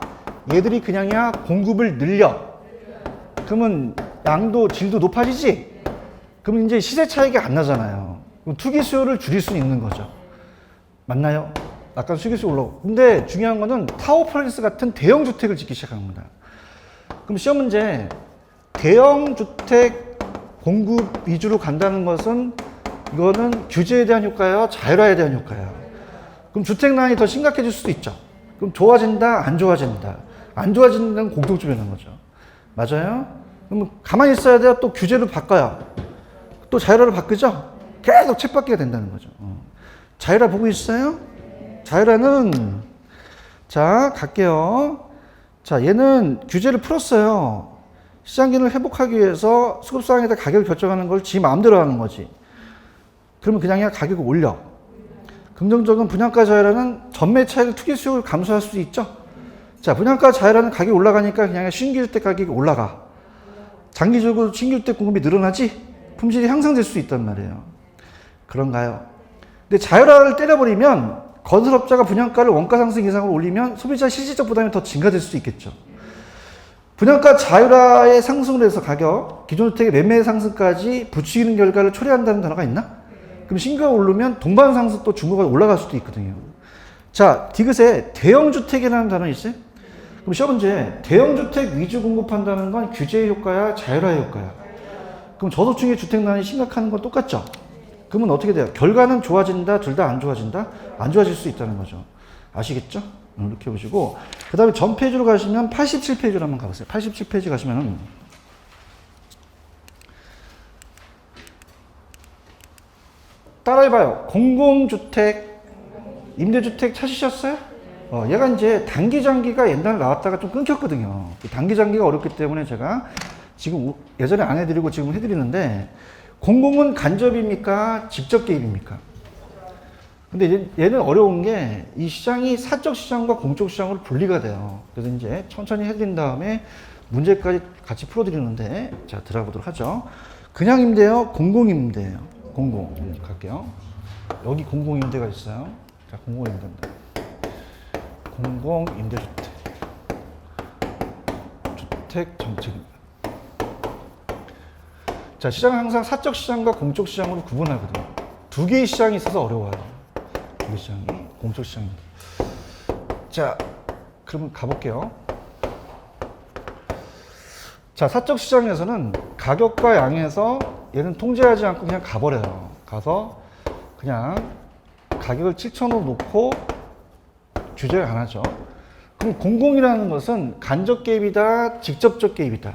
얘들이 그냥이야 공급을 늘려. 그러면 양도 질도 높아지지? 그럼 이제 시세 차익이 안 나잖아요. 그럼 투기 수요를 줄일 수 있는 거죠. 맞나요? 아까 투기 수요 올라오고. 근데 중요한 거는 타워플레이스 같은 대형 주택을 짓기 시작한 겁니다. 그럼 시험 문제, 대형 주택 공급 위주로 간다는 것은 이거는 규제에 대한 효과예요? 자율화에 대한 효과예요? 그럼 주택난이 더 심각해질 수도 있죠. 그럼 좋아진다? 안 좋아진다? 안 좋아진다는 공통점이 있는 거죠. 맞아요? 그럼 가만히 있어야 돼요? 또 규제를 바꿔요? 또 자율화를 바꾸죠? 계속 쳇바퀴가 된다는 거죠. 자율화 보고 있어요? 자율화는, 자, 갈게요. 자, 얘는 규제를 풀었어요. 시장 기능을 회복하기 위해서 수급상황에다 가격을 결정하는 걸 지 마음대로 하는 거지. 그러면 그냥 가격을 올려. 긍정적인 분양가 자율화는 전매 차익을 투기 수요를 감소할 수 있죠. 자, 분양가 자율화는 가격이 올라가니까 그냥 신규주택 가격이 올라가. 장기적으로 신규주택 공급이 늘어나지 품질이 향상될 수 있단 말이에요. 그런가요? 근데 자율화를 때려버리면 건설업자가 분양가를 원가 상승 이상으로 올리면 소비자 실질적 부담이 더 증가될 수 있겠죠. 분양가 자율화의 상승으로 해서 가격, 기존 주택의 매매 상승까지 부추기는 결과를 초래한다는 단어가 있나? 그럼 신규가 오르면 동반 상승 또 중고가 올라갈 수도 있거든요. 자, 디귿에 대형 주택이라는 단어 있어요? 그럼 시험 문제, 대형 주택 위주 공급한다는 건 규제의 효과야, 자율화의 효과야? 그럼 저소층의 주택난이 심각한 건 똑같죠? 그러면 어떻게 돼요? 결과는 좋아진다, 둘 다 안 좋아진다? 안 좋아질 수 있다는 거죠. 아시겠죠? 이렇게 보시고, 그 다음에 전 페이지로 가시면 87페이지로 한번 가보세요. 87페이지 가시면은, 따라해봐요. 공공주택, 임대주택 찾으셨어요? 얘가 이제 단기장기가 옛날에 나왔다가 좀 끊겼거든요. 단기장기가 어렵기 때문에 제가 지금 예전에 안 해드리고 지금 해드리는데, 공공은 간접입니까? 직접 개입입니까? 근데 얘는 어려운 게 이 시장이 사적 시장과 공적 시장으로 분리가 돼요. 그래서 이제 천천히 해드린 다음에 문제까지 같이 풀어드리는데, 자, 들어가 보도록 하죠. 그냥 임대요? 공공 임대예요? 공공. 갈게요. 여기 공공 임대가 있어요. 자, 공공 임대입니다. 공공 임대주택. 주택 정책입니다. 자, 시장은 항상 사적 시장과 공적 시장으로 구분하거든요. 두 개의 시장이 있어서 어려워요. 두 개의 시장이 공적 시장입니다. 자, 그럼 가볼게요. 자, 사적 시장에서는 가격과 양에서 얘는 통제하지 않고 그냥 가버려요. 가서 그냥 가격을 7,000원으로 놓고 규제를 안 하죠. 그럼 공공이라는 것은 간접 개입이다, 직접적 개입이다.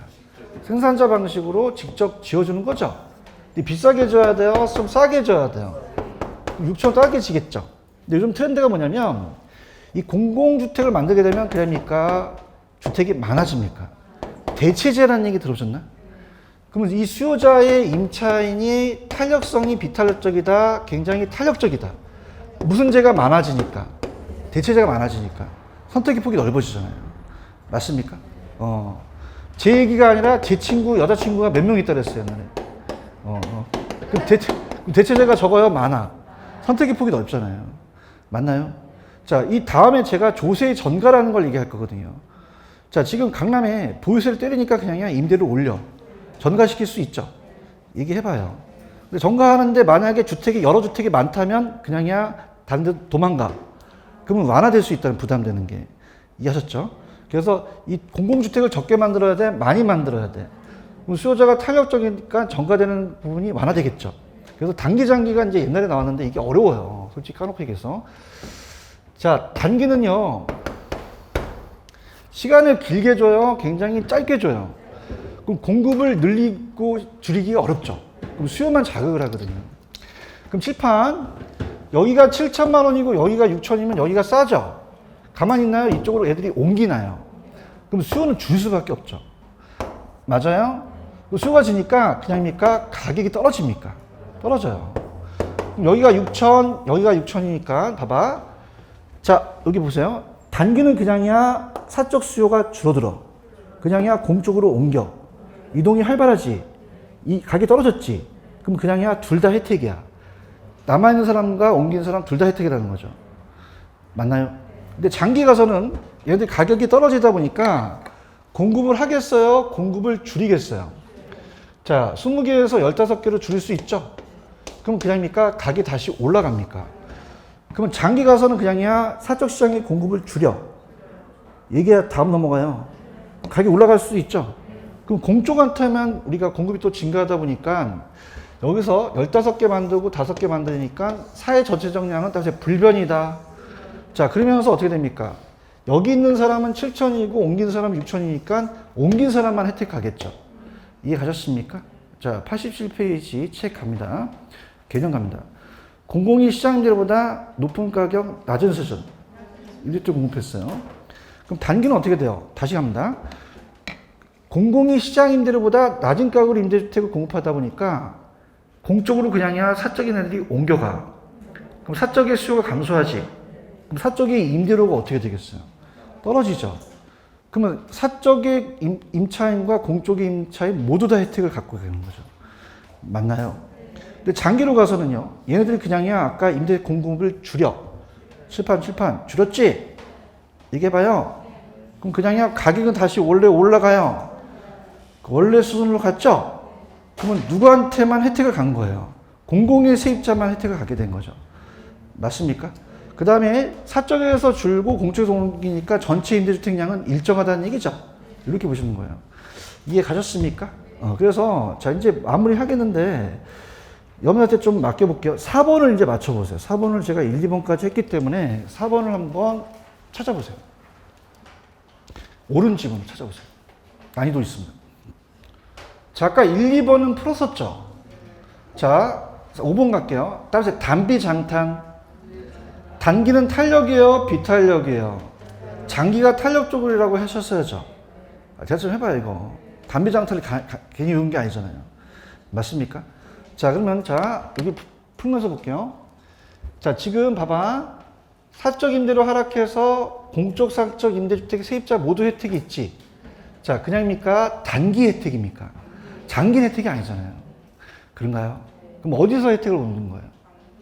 생산자 방식으로 직접 지어주는 거죠. 근데 비싸게 줘야 돼요? 좀 싸게 줘야 돼요? 6,000원 싸게 지겠죠. 근데 요즘 트렌드가 뭐냐면 이 공공주택을 만들게 되면 그럽니까? 주택이 많아집니까? 대체제라는 얘기 들어보셨나? 그러면 이 수요자의 임차인이 탄력성이 비탄력적이다, 굉장히 탄력적이다. 무슨 제가 많아지니까? 대체제가 많아지니까. 선택의 폭이 넓어지잖아요. 맞습니까? 제 얘기가 아니라 제 친구, 여자친구가 몇 명 있다 그랬어요, 옛날에. 그럼 대체제가 적어요? 많아. 선택의 폭이 넓잖아요. 맞나요? 자, 이 다음에 제가 조세의 전가라는 걸 얘기할 거거든요. 자, 지금 강남에 보유세를 때리니까 그냥 임대를 올려. 전가시킬 수 있죠. 얘기해봐요. 근데 전가하는데 만약에 여러 주택이 많다면 그냥이야 다른 데 도망가. 그러면 완화될 수 있다는 부담되는 게. 이해하셨죠? 그래서 이 공공주택을 적게 만들어야 돼? 많이 만들어야 돼? 그럼 수요자가 탄력적이니까 전가되는 부분이 완화되겠죠. 그래서 단기, 장기가 이제 옛날에 나왔는데 이게 어려워요. 솔직히 까놓고 얘기해서. 자, 단기는요. 시간을 길게 줘요? 굉장히 짧게 줘요? 그럼 공급을 늘리고 줄이기가 어렵죠. 그럼 수요만 자극을 하거든요. 그럼 칠판, 여기가 7천만 원이고 여기가 6천이면 여기가 싸죠? 가만히 있나요? 이쪽으로 애들이 옮기나요? 그럼 수요는 줄 수밖에 없죠. 맞아요? 수요가 지니까 그냥입니까? 가격이 떨어집니까? 떨어져요. 그럼 여기가 6천, 여기가 6천이니까 봐봐. 자, 여기 보세요. 단기는 그냥이야 사적 수요가 줄어들어. 그냥이야 공적으로 옮겨. 이동이 활발하지. 이 가격이 떨어졌지. 그럼 그냥이야 둘 다 혜택이야. 남아있는 사람과 옮긴 사람 둘 다 혜택이라는 거죠. 맞나요? 근데 장기 가서는 얘네들 가격이 떨어지다 보니까 공급을 하겠어요? 공급을 줄이겠어요? 자, 20개에서 15개로 줄일 수 있죠? 그럼 그냥입니까? 가격이 다시 올라갑니까? 그러면 장기 가서는 그냥이야 사적 시장의 공급을 줄여. 얘기야 다음 넘어가요. 가격이 올라갈 수 있죠? 그럼 공쪽한테만 우리가 공급이 또 증가하다 보니까 여기서 15개 만들고 5개 만드니까 사회 전체적 양은 다시 불변이다. 자, 그러면서 어떻게 됩니까? 여기 있는 사람은 7천이고 옮긴 사람은 6천이니까 옮긴 사람만 혜택하겠죠. 이해 가셨습니까? 자, 87페이지 책 갑니다. 개념 갑니다. 공공이 시장임대료보다 높은 가격, 낮은 수준. 이것도 공급했어요. 그럼 단기는 어떻게 돼요? 다시 갑니다. 공공이 시장임대료보다 낮은 가격으로 임대주택을 공급하다 보니까 공적으로 그냥이야 사적인 애들이 옮겨가. 그럼 사적의 수요가 감소하지. 그럼 사적의 임대료가 어떻게 되겠어요? 떨어지죠. 그러면 사적의 임차인과 공적의 임차인 모두 다 혜택을 갖고 가는 거죠. 맞나요? 근데 장기로 가서는요, 얘네들이 그냥이야 아까 임대 공급을 줄여. 칠판 줄였지? 얘기해봐요. 그럼 그냥이야 가격은 다시 원래 올라가요. 원래 수준으로 갔죠? 그러면 누구한테만 혜택을 간 거예요? 공공의 세입자만 혜택을 갖게 된 거죠. 맞습니까? 그 다음에 사적에서 줄고 공적에서 옮기니까 전체 임대주택량은 일정하다는 얘기죠. 이렇게 보시는 거예요. 이해 가셨습니까? 그래서 자 이제 마무리 하겠는데 여러분한테 좀 맡겨볼게요. 4번을 이제 맞춰보세요. 4번을 제가 1, 2번까지 했기 때문에 4번을 한번 찾아보세요. 옳은 지문을 찾아보세요. 난이도 있습니다. 자, 아까 1, 2번은 풀었었죠? 자, 5번 갈게요. 따라서 단비장탄. 단기는 탄력이에요? 비탄력이에요? 장기가 탄력 쪽이라고 하셨어야죠. 제가 좀 해봐요, 이거. 단비장탄을 괜히 외운 게 아니잖아요. 맞습니까? 자, 그러면 자, 여기 풀면서 볼게요. 자, 지금 봐봐. 사적 임대료 하락해서 공적, 사적 임대주택 세입자 모두 혜택이 있지. 자, 그냥입니까? 단기 혜택입니까? 장기 혜택이 아니잖아요. 그런가요? 그럼 어디서 혜택을 얻는 거예요?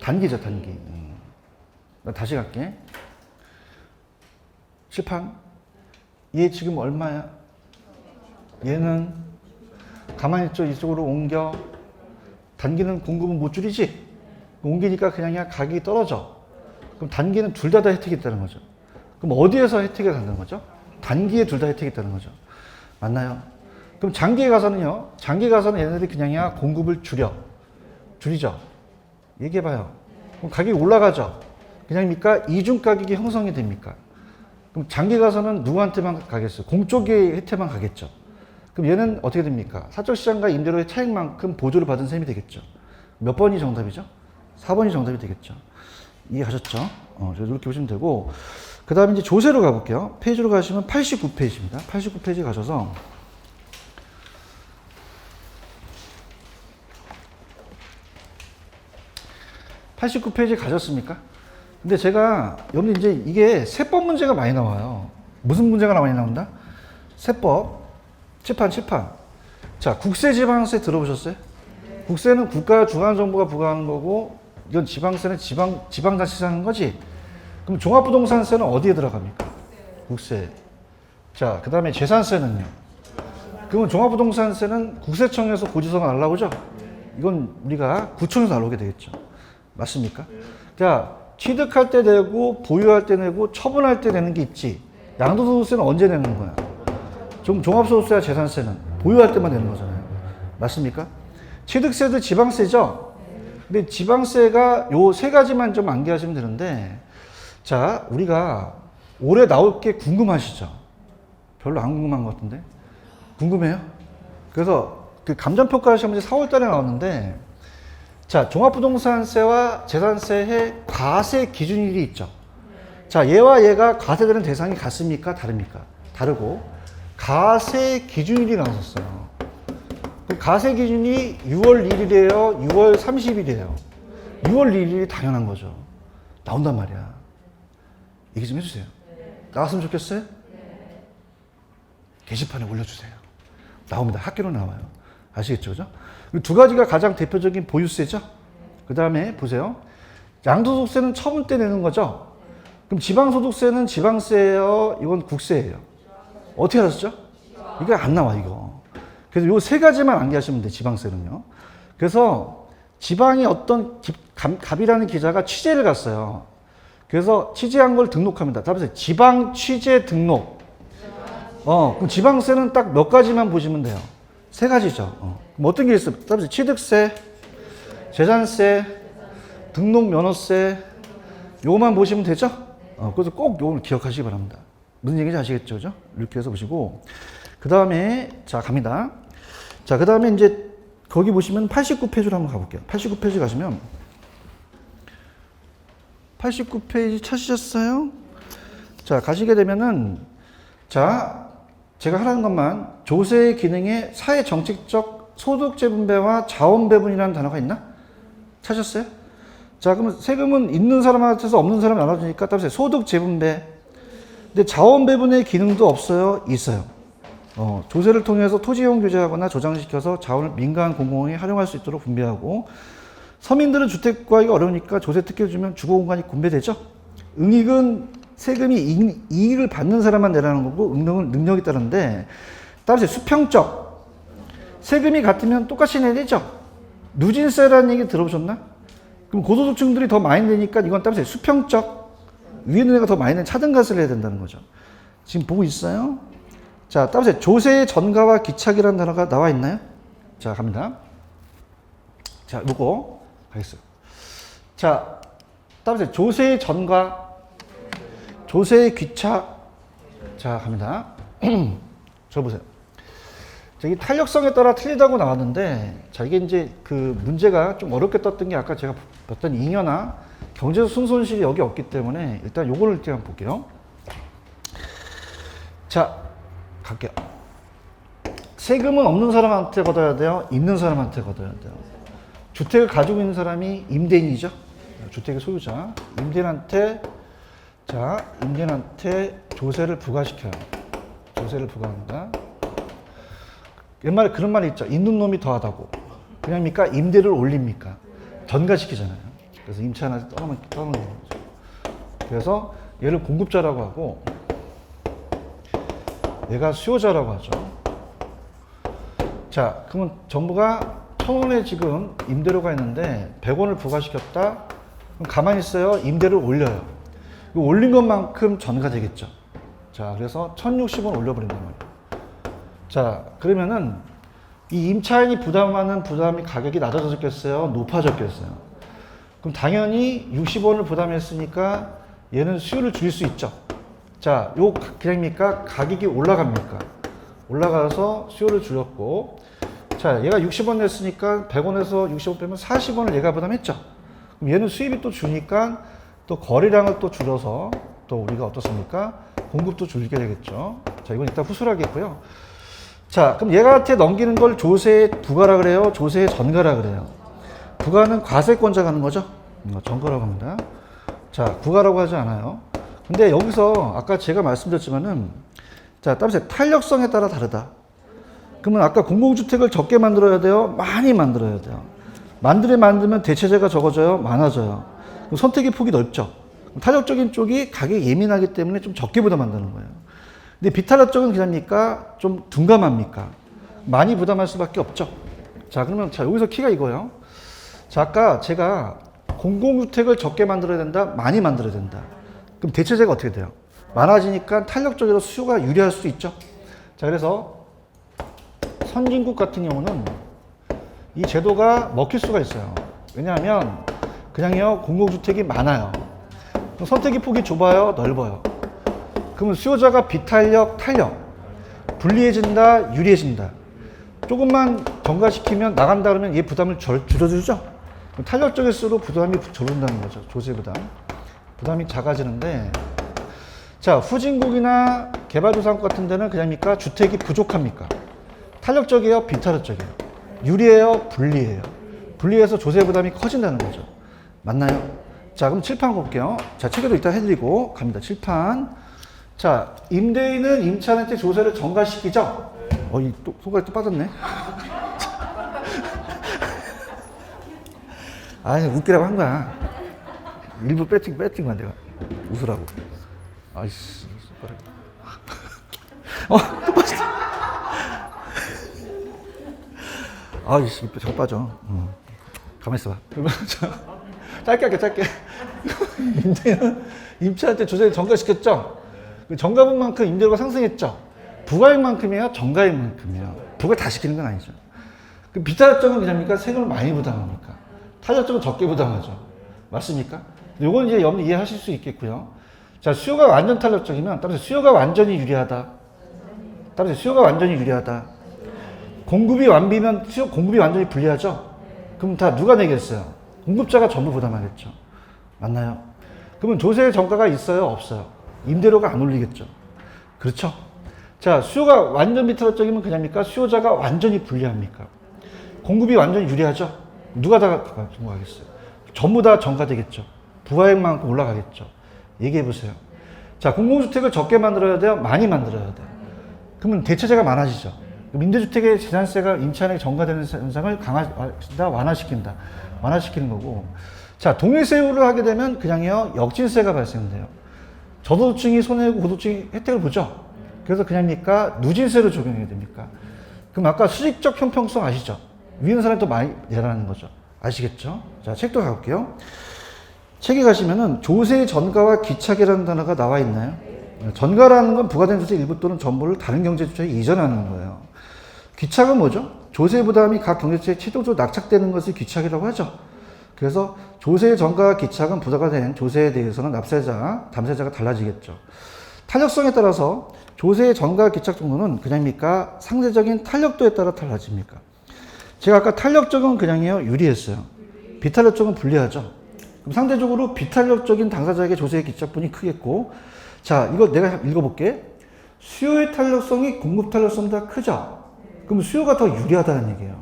단기죠, 단기. 나 다시 갈게. 칠판. 얘 지금 얼마야? 얘는 가만히 있죠. 이쪽으로 옮겨. 단기는 공급은 못 줄이지? 옮기니까 그냥 가격이 떨어져. 그럼 단기는 둘 다 혜택이 있다는 거죠. 그럼 어디에서 혜택이 갖는 거죠? 단기에 둘 다 혜택이 있다는 거죠. 맞나요? 그럼 장기에 가서는요. 장기에 가서는 얘네들이 그냥이야 공급을 줄이죠. 얘기해봐요. 그럼 가격이 올라가죠. 그냥입니까? 이중 가격이 형성이 됩니까? 그럼 장기 가서는 누구한테만 가겠어요? 공적의 혜택만 가겠죠. 그럼 얘는 어떻게 됩니까? 사적 시장과 임대료의 차익만큼 보조를 받은 셈이 되겠죠. 몇 번이 정답이죠? 4번이 정답이 되겠죠. 이해하셨죠? 이렇게 보시면 되고, 그 다음에 이제 조세로 가볼게요. 페이지로 가시면 89페이지입니다. 89페이지 가셔서, (89페이지) 가셨습니까? 근데 제가, 여러분 이제 이게 세법 문제가 많이 나와요. 무슨 문제가 많이 나온다? 세법. 칠판. 자, 국세지방세 들어보셨어요? 국세는 국가 중앙정부가 부과하는 거고, 이건 지방세는 지방자치세 하는 거지? 그럼 종합부동산세는 어디에 들어갑니까? 국세. 자, 그 다음에 재산세는요? 그러면 종합부동산세는 국세청에서 고지서가 날라오죠? 이건 우리가 구청에서 날라오게 되겠죠. 맞습니까? 자, 취득할 때 내고, 보유할 때 내고, 처분할 때 내는 게 있지. 양도소득세는 언제 내는 거야? 종합소득세와 재산세는 보유할 때만 내는 거잖아요. 맞습니까? 취득세도 지방세죠? 근데 지방세가 요 세 가지만 좀 암기하시면 되는데, 자, 우리가 올해 나올 게 궁금하시죠? 별로 안 궁금한 것 같은데? 궁금해요? 그래서 그 감정평가 시험이 4월 달에 나왔는데, 자, 종합부동산세와 재산세의 과세 기준일이 있죠. 자, 얘와 얘가 과세되는 대상이 같습니까? 다릅니까? 다르고, 과세 기준일이 나왔었어요. 그 과세 기준이 6월 1일이에요? 6월 30일이에요? 6월 1일이 당연한 거죠. 나온단 말이야. 얘기 좀 해주세요. 나왔으면 좋겠어요? 게시판에 올려주세요. 나옵니다. 학교로 나와요. 아시겠죠? 그죠? 두 가지가 가장 대표적인 보유세죠. 그 다음에 보세요. 양도소득세는 처분 때 내는 거죠. 그럼 지방소득세는 지방세예요? 이건 국세예요? 어떻게 하셨죠? 이거 안 나와, 이거. 그래서 요 세 가지만 암기하시면 돼요, 지방세는요. 그래서 지방의 어떤 갑이라는 기자가 취재를 갔어요. 그래서 취재한 걸 등록합니다. 답변 지방 취재 등록. 그럼 지방세는 딱 몇 가지만 보시면 돼요. 세 가지죠. 그럼 어떤 게 있어요? 답변 취득세, 재산세, 등록 면허세, 요거만 보시면 되죠? 그래서 꼭 요걸 기억하시기 바랍니다. 무슨 얘기인지 아시겠죠? 그죠? 이렇게 해서 보시고. 그 다음에, 자, 갑니다. 자, 그 다음에 이제 거기 보시면 89페이지로 한번 가볼게요. 89페이지 가시면 89페이지 찾으셨어요? 자, 가시게 되면은 자, 제가 하라는 것만 조세의 기능에 사회 정책적 소득 재분배와 자원 배분이라는 단어가 있나? 찾으셨어요? 자, 그러면 세금은 있는 사람한테서 없는 사람 나눠주니까 따라서 소득 재분배. 근데 자원 배분의 기능도 없어요? 있어요. 조세를 통해서 토지이용 규제하거나 조장시켜서 자원을 민간 공공에 활용할 수 있도록 분배하고 서민들은 주택 구하기가 어려우니까 조세 특혜를 주면 주거 공간이 분배되죠. 응익은 세금이 이익을 받는 사람만 내라는 거고 응능은 능력이 따른데 따라서 수평적 세금이 같으면 똑같이 내야죠. 누진세라는 얘기 들어보셨나? 그럼 고소득층들이 더 많이 내니까 이건 따라서 수평적 위에 있는 애가 더 많이 낸 차등가세를 해야 된다는 거죠. 지금 보고 있어요? 자, 따라서 조세의 전가와 기착이라는 단어가 나와 있나요? 자, 갑니다. 자, 요거 가겠어요. 자, 따라서 조세의 전가, 조세의 귀착. 자, 갑니다. 저 보세요. 이 탄력성에 따라 틀리다고 나왔는데, 자, 이게 이제 그 문제가 좀 어렵게 떴던 게 아까 제가 봤던 잉여나 경제적 순손실이 여기 없기 때문에 일단 요거를 일단 볼게요. 자, 갈게요. 세금은 없는 사람한테 걷어야 돼요? 있는 사람한테 걷어야 돼요? 주택을 가지고 있는 사람이 임대인이죠? 주택의 소유자. 임대인한테, 자, 임대인한테 조세를 부과시켜요. 조세를 부과한다. 옛말에 그런 말이 있죠. 있는 놈이 더하다고. 그냥입니까? 임대를 올립니까? 전가시키잖아요. 그래서 임차인한테 떠나는 거죠. 그래서 얘를 공급자라고 하고, 얘가 수요자라고 하죠. 자, 그러면 정부가 1,000원에 지금 임대료가 있는데 100원을 부과시켰다? 그럼 가만히 있어요. 임대를 올려요. 올린 것만큼 전가 되겠죠. 자, 그래서 1,060원 올려버린단 말이에요. 자, 그러면은 이 임차인이 부담하는 부담이 가격이 낮아졌겠어요? 높아졌겠어요? 그럼 당연히 60원을 부담했으니까 얘는 수요를 줄일 수 있죠. 자, 요 그냥입니까? 가격이 올라갑니까? 올라가서 수요를 줄였고, 자, 얘가 60원 냈으니까 100원에서 60원 빼면 40원을 얘가 부담했죠. 그럼 얘는 수입이 또 주니까 또 거래량을 또 줄여서 또 우리가 어떻습니까? 공급도 줄이게 되겠죠. 자, 이건 일단 후술하겠고요. 자, 그럼 얘한테 넘기는 걸 조세 부과라 그래요? 조세 전가라 그래요? 부과는 과세권자가 하는 거죠? 전가라고 합니다. 자, 부과라고 하지 않아요. 근데 여기서 아까 제가 말씀드렸지만은, 자, 따라서 탄력성에 따라 다르다. 그러면 아까 공공주택을 적게 만들어야 돼요? 많이 만들어야 돼요? 만들면 대체재가 적어져요? 많아져요? 그럼 선택의 폭이 넓죠? 탄력적인 쪽이 가격이 예민하기 때문에 좀 적게 부담한다는 거예요. 근데 비탄력 쪽은 그냥입니까? 좀 둔감합니까? 많이 부담할 수밖에 없죠. 자, 그러면 자, 여기서 키가 이거예요. 자, 아까 제가 공공주택을 적게 만들어야 된다? 많이 만들어야 된다. 그럼 대체재가 어떻게 돼요? 많아지니까 탄력적으로 수요가 유리할 수 있죠. 자, 그래서 선진국 같은 경우는 이 제도가 먹힐 수가 있어요. 왜냐하면 그냥요, 공공주택이 많아요. 선택의 폭이 좁아요? 넓어요? 그러면 수요자가 비탄력, 탄력, 불리해진다, 유리해진다. 조금만 경과시키면 나간다 그러면 얘 부담을 줄여주죠. 탄력적일수록 부담이 줄어든다는 거죠. 조세 부담. 부담이 작아지는데, 자, 후진국이나 개발도상국 같은 데는 그냥입니까? 주택이 부족합니까? 탄력적이에요? 비탄력적이에요? 유리해요? 불리해요? 불리해서 조세 부담이 커진다는 거죠. 맞나요? 자, 그럼 칠판 볼게요. 자, 책에도 이따 해드리고 갑니다. 칠판. 자, 임대인은 임차인한테 조세를 전가시키죠? 손가락이 또 빠졌네. 웃기라고 한 거야. 일부 배팅 거야, 내가. 웃으라고. 아이씨, 손가락. 또 빠졌어. 아이씨, 저 빠져. 가만히 있어봐. 그러면 짧게 할게, 짧게. 임대인은 임차인한테 조세를 전가시켰죠? 그 전가분만큼 임대료가 상승했죠? 부가액만큼이에요? 정가액만큼이에요? 부가 다 시키는 건 아니죠. 그 비탈력적은 그냥입니까? 세금을 많이 부담합니까? 탄력적은 적게 부담하죠. 맞습니까? 요건 이제 여러분 이해하실 수 있겠고요. 자, 수요가 완전 탄력적이면, 따라서 수요가 완전히 유리하다. 공급이 완비면 공급이 완전히 불리하죠? 그럼 다 누가 내겠어요? 공급자가 전부 부담하겠죠. 맞나요? 그러면 조세 정가가 있어요? 없어요? 임대료가 안 올리겠죠. 그렇죠? 자, 수요가 완전 비탈력적이면 그냥입니까? 수요자가 완전히 불리합니까? 공급이 완전히 유리하죠? 누가 다 공급하겠어요? 전부 다 정가되겠죠. 부가액만큼 올라가겠죠. 얘기해 보세요. 자, 공공주택을 적게 만들어야 돼요? 많이 만들어야 돼요? 그러면 대체재가 많아지죠. 임대주택의 재산세가 임차인에게 전가되는 현상을 완화시키는 거고. 자, 동일세율을 하게 되면 그냥요, 역진세가 발생돼요. 저소득층이 손해보고 고소득층이 혜택을 보죠. 그래서 그냥입니까? 누진세를 적용해야 됩니까? 그럼 아까 수직적 형평성 아시죠? 위는 사람이 더 많이 내라는 거죠. 아시겠죠? 자, 책도 가볼게요. 책에 가시면은 조세 전가와 기착이라는 단어가 나와 있나요? 전가라는 건 부과된 조세 일부 또는 전부를 다른 경제주체에 이전하는 거예요. 기착은 뭐죠? 조세 부담이 각 경제주체에 최종적으로 낙착되는 것을 기착이라고 하죠. 그래서 조세 전가와 기착은 부과가 된 조세에 대해서는 납세자, 담세자가 달라지겠죠. 탄력성에 따라서 조세 전가 기착 정도는 그냥입니까? 상대적인 탄력도에 따라 달라집니까? 제가 아까 탄력적은 그냥이요, 유리했어요. 비탄력적은 불리하죠. 그럼 상대적으로 비탄력적인 당사자에게 조세의 기착분이 크겠고, 자, 이거 내가 읽어볼게. 수요의 탄력성이 공급 탄력성보다 크죠? 그럼 수요가 더 유리하다는 얘기예요.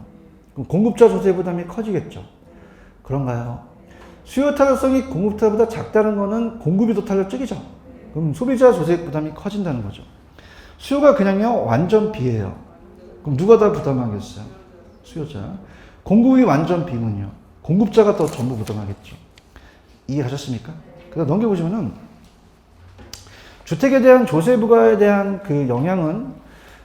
그럼 공급자 조세 부담이 커지겠죠? 그런가요? 수요 탄력성이 공급 탄력보다 작다는 거는 공급이 더 탄력적이죠? 그럼 소비자 조세 부담이 커진다는 거죠. 수요가 그냥요, 완전 비예요. 그럼 누가 다 부담하겠어요? 수요자. 공급이 완전 비면요, 공급자가 더 전부 부담하겠죠. 이해하셨습니까? 그다음 넘겨보시면은 주택에 대한 조세 부과에 대한 그 영향은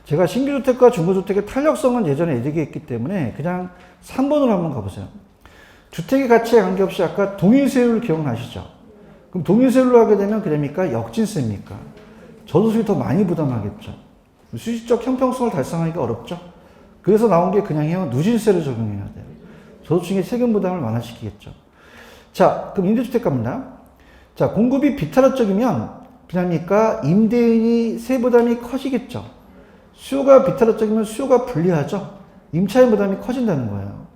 제가 신규주택과 중고주택의 탄력성은 예전에 얘기했기 때문에 그냥 3번으로 한번 가보세요. 주택의 가치에 관계없이 아까 동일세율 기억나시죠? 그럼 동일세율로 하게 되면 그럽니까? 역진세입니까? 저소득이 더 많이 부담하겠죠. 수직적 형평성을 달성하기가 어렵죠. 그래서 나온 게 그냥요, 누진세를 적용해야 돼요. 저소득층의 세금 부담을 완화시키겠죠. 자, 그럼 임대주택 갑니다. 자, 공급이 비탄력적이면 그냥입니까? 임대인이 세부담이 커지겠죠. 수요가 비탄력적이면 수요가 불리하죠. 임차인 부담이 커진다는 거예요.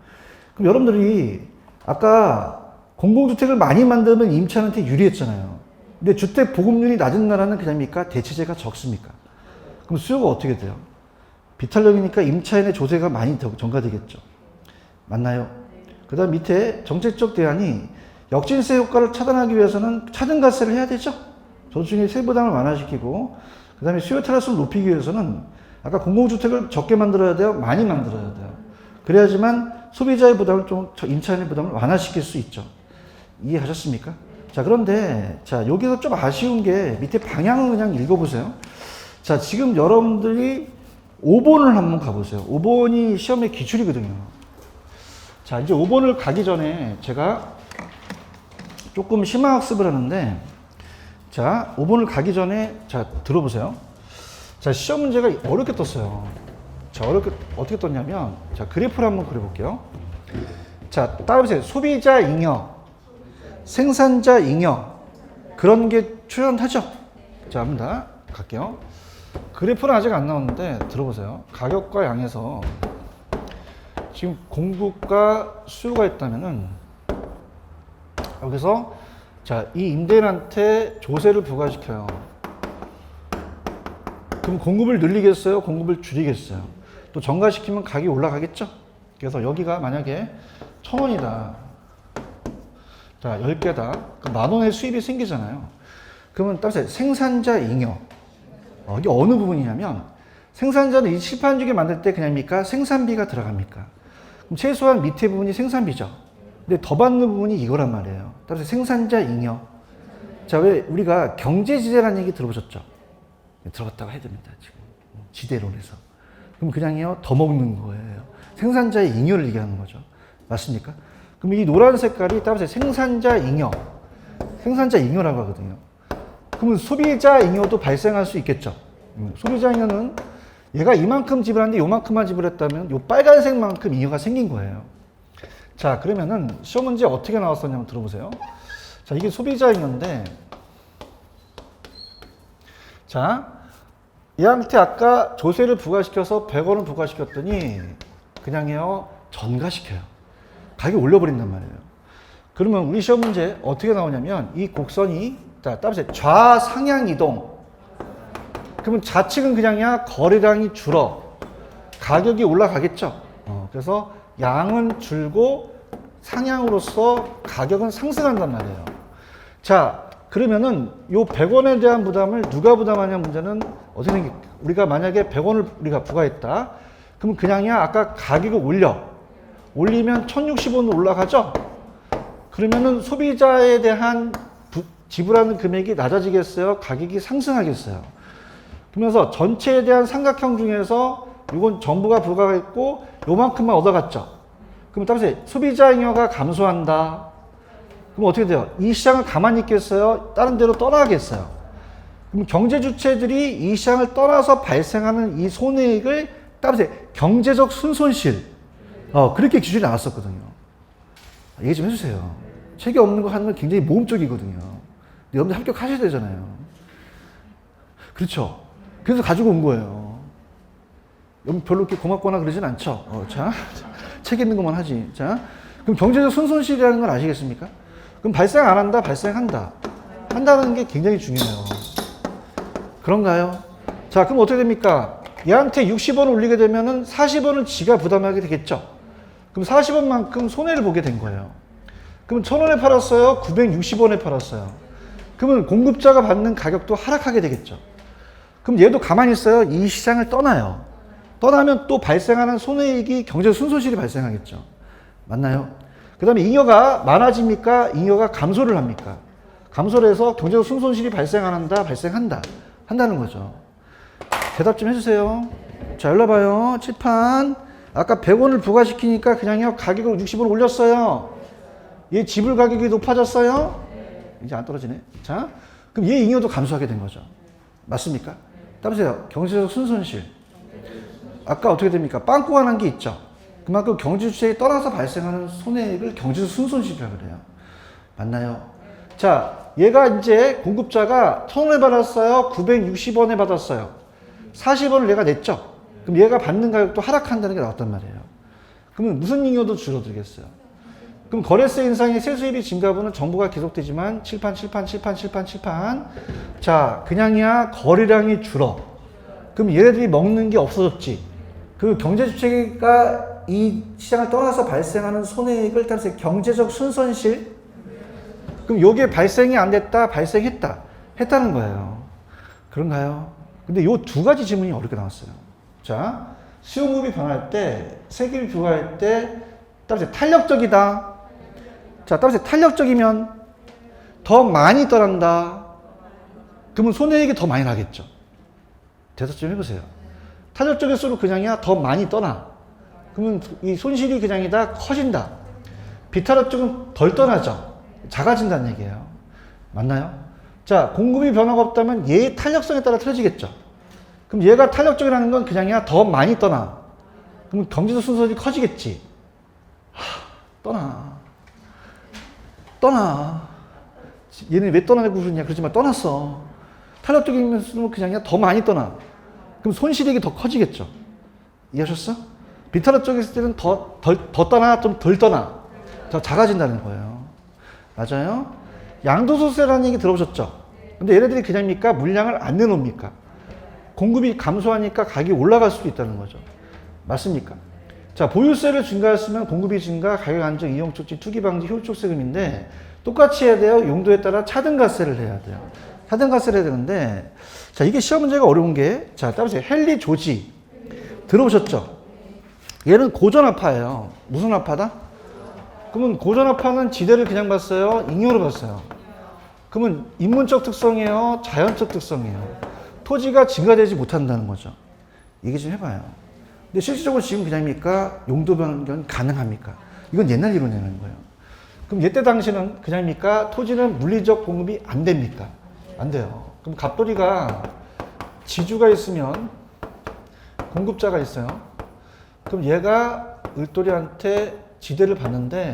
그럼 여러분들이 아까 공공주택을 많이 만들면 임차인한테 유리했잖아요. 근데 주택 보급률이 낮은 나라는 그냥입니까? 대체재가 적습니까? 그럼 수요가 어떻게 돼요? 비탄력이니까 임차인의 조세가 많이 전가되겠죠. 맞나요? 그 다음 밑에 정책적 대안이 역진세 효과를 차단하기 위해서는 차등가세를 해야 되죠. 저소득층의 세부담을 완화시키고, 그 다음에 수요 탄력성을 높이기 위해서는 아까 공공주택을 적게 만들어야 돼요? 많이 만들어야 돼요. 그래야지만 소비자의 부담을 좀, 임차인의 부담을 완화시킬 수 있죠. 이해하셨습니까? 자, 그런데, 자, 여기서 좀 아쉬운 게 밑에 방향을 그냥 읽어보세요. 자, 지금 여러분들이 5번을 한번 가보세요. 5번이 시험의 기출이거든요. 자, 이제 5번을 가기 전에 제가 조금 심화학습을 하는데, 자, 5번을 가기 전에, 자, 들어보세요. 자, 시험 문제가 어렵게 떴어요. 자, 어떻게 떴냐면, 자, 그래프를 한번 그려볼게요. 자, 따라보세요. 소비자 잉여, 생산자 잉여, 그런 게 출현하죠? 자, 합니다. 갈게요. 그래프는 아직 안 나왔는데, 들어보세요. 가격과 양에서 지금 공급과 수요가 있다면은, 여기서, 자, 이 임대인한테 조세를 부과시켜요. 그럼 공급을 늘리겠어요? 공급을 줄이겠어요? 또 정가시키면 가격이 올라가겠죠? 그래서 여기가 만약에 1,000원이다. 자, 10개다. 그럼 10,000원의 수입이 생기잖아요. 그러면 따라서 생산자 잉여. 이게 어느 부분이냐면 생산자는 이 칠판주기 만들 때 그냥입니까? 생산비가 들어갑니까? 그럼 최소한 밑에 부분이 생산비죠. 근데 더 받는 부분이 이거란 말이에요. 따라서 생산자 잉여. 자, 왜 우리가 경제지대라는 얘기 들어보셨죠? 들어갔다고 해야 됩니다. 지금 지대론에서. 그럼 그냥요 더 먹는 거예요. 생산자의 잉여를 얘기하는 거죠. 맞습니까? 그럼 이 노란 색깔이 따라서 생산자 잉여. 생산자 잉여라고 하거든요. 그러면 소비자 잉여도 발생할 수 있겠죠. 소비자 잉여는 얘가 이만큼 지불하는데 요만큼만 지불했다면 요 빨간색만큼 잉여가 생긴 거예요. 자, 그러면은 시험 문제 어떻게 나왔었냐면 들어보세요. 자, 이게 소비자 잉여인데, 자, 얘한테 아까 조세를 부과시켜서 100원을 부과시켰더니 그냥요 전가시켜요. 가격 올려버린단 말이에요. 그러면 우리 시험 문제 어떻게 나오냐면 이 곡선이 따라서 좌상향 이동. 그러면 좌측은 그냥야 거래량이 줄어 가격이 올라가겠죠. 그래서 양은 줄고 상향으로서 가격은 상승한단 말이에요. 자, 그러면은 요 100원에 대한 부담을 누가 부담하냐 문제는 어떻게 생각? 우리가 만약에 100원을 우리가 부과했다. 그럼 그냥야 아까 가격을 올리면 1060원으로 올라가죠. 그러면은 소비자에 대한 지불하는 금액이 낮아지겠어요? 가격이 상승하겠어요? 그러면서 전체에 대한 삼각형 중에서 이건 정부가 부과했고 요만큼만 얻어갔죠. 그럼 따라서 소비자 잉여가 감소한다. 그럼 어떻게 돼요? 이 시장을 가만히 있겠어요? 다른 데로 떠나겠어요? 그럼 경제 주체들이 이 시장을 떠나서 발생하는 이 손해액을 따라서 경제적 순손실. 그렇게 기준이 나왔었거든요. 얘기 좀 해주세요. 책이 없는 거 하는 건 굉장히 모험적이거든요. 여러분들 합격하셔야 되잖아요. 그렇죠. 그래서 가지고 온 거예요. 여러분 별로 이렇게 고맙거나 그러진 않죠. 자, 책 있는 것만 하지. 자, 그럼 경제적 순손실이라는 건 아시겠습니까? 그럼 발생 안 한다, 발생한다. 한다는 게 굉장히 중요해요. 그런가요? 자, 그럼 어떻게 됩니까? 얘한테 60원을 올리게 되면은 40원을 지가 부담하게 되겠죠. 그럼 40원만큼 손해를 보게 된 거예요. 그럼 1000원에 팔았어요? 960원에 팔았어요. 그러면 공급자가 받는 가격도 하락하게 되겠죠. 그럼 얘도 가만히 있어요? 이 시장을 떠나요. 떠나면 또 발생하는 손해액이 경제 순손실이 발생하겠죠. 맞나요? 그 다음에 잉여가 많아집니까? 잉여가 감소를 합니까? 감소를 해서 경제적 순손실이 발생 안 한다? 발생한다. 한다는 거죠. 대답 좀 해주세요. 자, 일로 봐요. 칠판. 아까 100원을 부과시키니까 그냥요 가격을 60원 올렸어요. 얘 지불 가격이 높아졌어요? 이제 안 떨어지네. 자, 그럼 얘 잉여도 감소하게 된 거죠. 맞습니까? 따라서요, 경제적 순손실. 아까 어떻게 됩니까? 빵꾸가 난 게 있죠. 그만큼 경제 주체에 떠나서 발생하는 손해액을 경제적 순손실이라고 그래요. 맞나요? 자, 얘가 이제 공급자가 1000원에 받았어요? 960원에 받았어요? 40원을 얘가 냈죠? 그럼 얘가 받는 가격도 하락한다는 게 나왔단 말이에요. 그러면 무슨 잉여도 줄어들겠어요? 그럼 거래세 인상의 세수입이 증가분은 정부가 계속되지만 칠판. 자, 그냥이야 거래량이 줄어. 그럼 얘네들이 먹는 게 없어졌지. 그 경제 주체가 이 시장을 떠나서 발생하는 손해액을 따라서 경제적 순손실. 그럼 요게 발생이 안 됐다, 발생했다. 했다는 거예요. 그런가요? 근데 요 두 가지 질문이 어렵게 나왔어요. 자, 수요급이 변할 때, 세금이 부과할 때, 따라서 탄력적이다. 자, 따라서 탄력적이면 더 많이 떠난다. 그러면 손해액이 더 많이 나겠죠. 대답 좀 해보세요. 탄력적일수록 그냥이야 더 많이 떠나. 그러면 이 손실이 그냥이다 커진다. 비탄력적은 덜 떠나죠. 작아진다는 얘기예요. 맞나요? 자, 공급이 변화가 없다면 얘의 탄력성에 따라 틀어지겠죠. 그럼 얘가 탄력적이라는 건 그냥이야 더 많이 떠나. 그럼 경제적 순손실이 커지겠지. 떠나. 얘는 왜 떠나고 그러냐 그러지만 떠났어. 탄력적이면 그냥이야 더 많이 떠나. 그럼 손실액이 더 커지겠죠. 이해하셨어? 비탄력적일 때는 더 떠나, 좀 덜 떠나. 더 작아진다는 거예요. 맞아요? 양도소득세라는 얘기 들어보셨죠? 근데 얘네들이 그냥입니까? 물량을 안 내놓습니까? 공급이 감소하니까 가격이 올라갈 수도 있다는 거죠. 맞습니까? 자, 보유세를 증가했으면 공급이 증가, 가격 안정, 이용 촉진, 투기 방지, 효율적 세금인데 똑같이 해야 돼요. 용도에 따라 차등가세를 해야 돼요. 사등가스를 해야 되는데, 자, 이게 시험 문제가 어려운 게, 자, 따보세요. 헨리 조지. 들어보셨죠? 얘는 고전화파예요. 무슨 화파다? 그러면 고전화파는 지대를 그냥 봤어요? 잉여로 봤어요? 그러면 인문적 특성이에요? 자연적 특성이에요? 토지가 증가되지 못한다는 거죠. 얘기 좀 해봐요. 근데 실질적으로 지금 그냥입니까? 용도 변경 가능합니까? 이건 옛날 이론이라는 거예요. 그럼 예때 당시는 그냥입니까? 토지는 물리적 공급이 안 됩니까? 안 돼요. 그럼 갑돌이가 지주가 있으면 공급자가 있어요. 그럼 얘가 을돌이한테 지대를 받는데,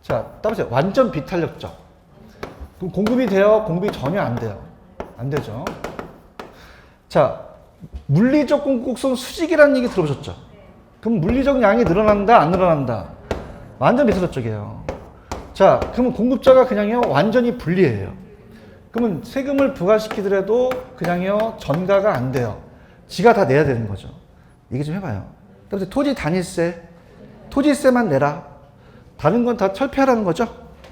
자, 따보세요. 완전 비탄력적. 그럼 공급이 돼요? 공급이 전혀 안 돼요? 안 되죠. 자, 물리적 공급성 수직이라는 얘기 들어보셨죠? 그럼 물리적 양이 늘어난다, 안 늘어난다? 완전 비탄력적이에요. 자, 그러면 공급자가 그냥요, 완전히 분리해요. 그러면 세금을 부과시키더라도 그냥요, 전가가 안 돼요. 지가 다 내야 되는 거죠. 얘기 좀 해봐요. 그래서 토지 단위세, 토지세만 내라. 다른 건 다 철폐하라는 거죠.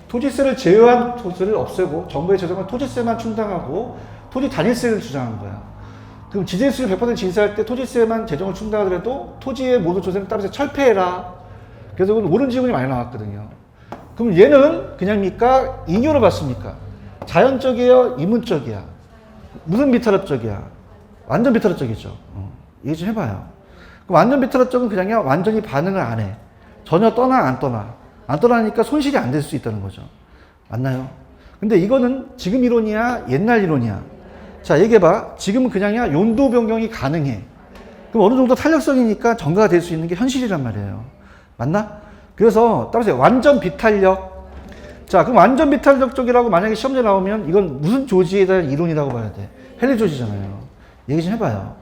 토지세를 제외한 토지를 없애고 정부의 제정한 토지세만 충당하고 토지 단위세를 주장한 거야. 그럼 지대수를 100% 징수할 때 토지세만 제정을 충당하더라도 토지의 모든 조세는 따라서 철폐해라. 그래서 옳은 지분이 많이 나왔거든요. 그럼 얘는 그냥입니까? 잉여로 봤습니까? 자연적이에요? 이문적이야? 무슨 비타락적이야? 완전 비타락적이죠. 얘기 좀 해봐요. 그럼 완전 비타락적은 그냥요, 완전히 반응을 안 해. 전혀 떠나, 안 떠나. 안 떠나니까 손실이 안 될 수 있다는 거죠. 맞나요? 근데 이거는 지금 이론이야? 옛날 이론이야? 자, 얘기해봐. 지금은 그냥이야, 용도 변경이 가능해. 그럼 어느 정도 탄력성이니까 전가가 될 수 있는 게 현실이란 말이에요. 맞나? 그래서 따보세요. 완전 비탄력. 자, 그럼 완전 비탄력 쪽이라고 만약에 시험제 나오면 이건 무슨 조지에 대한 이론이라고 봐야 돼? 헨리 조지잖아요. 얘기 좀 해봐요.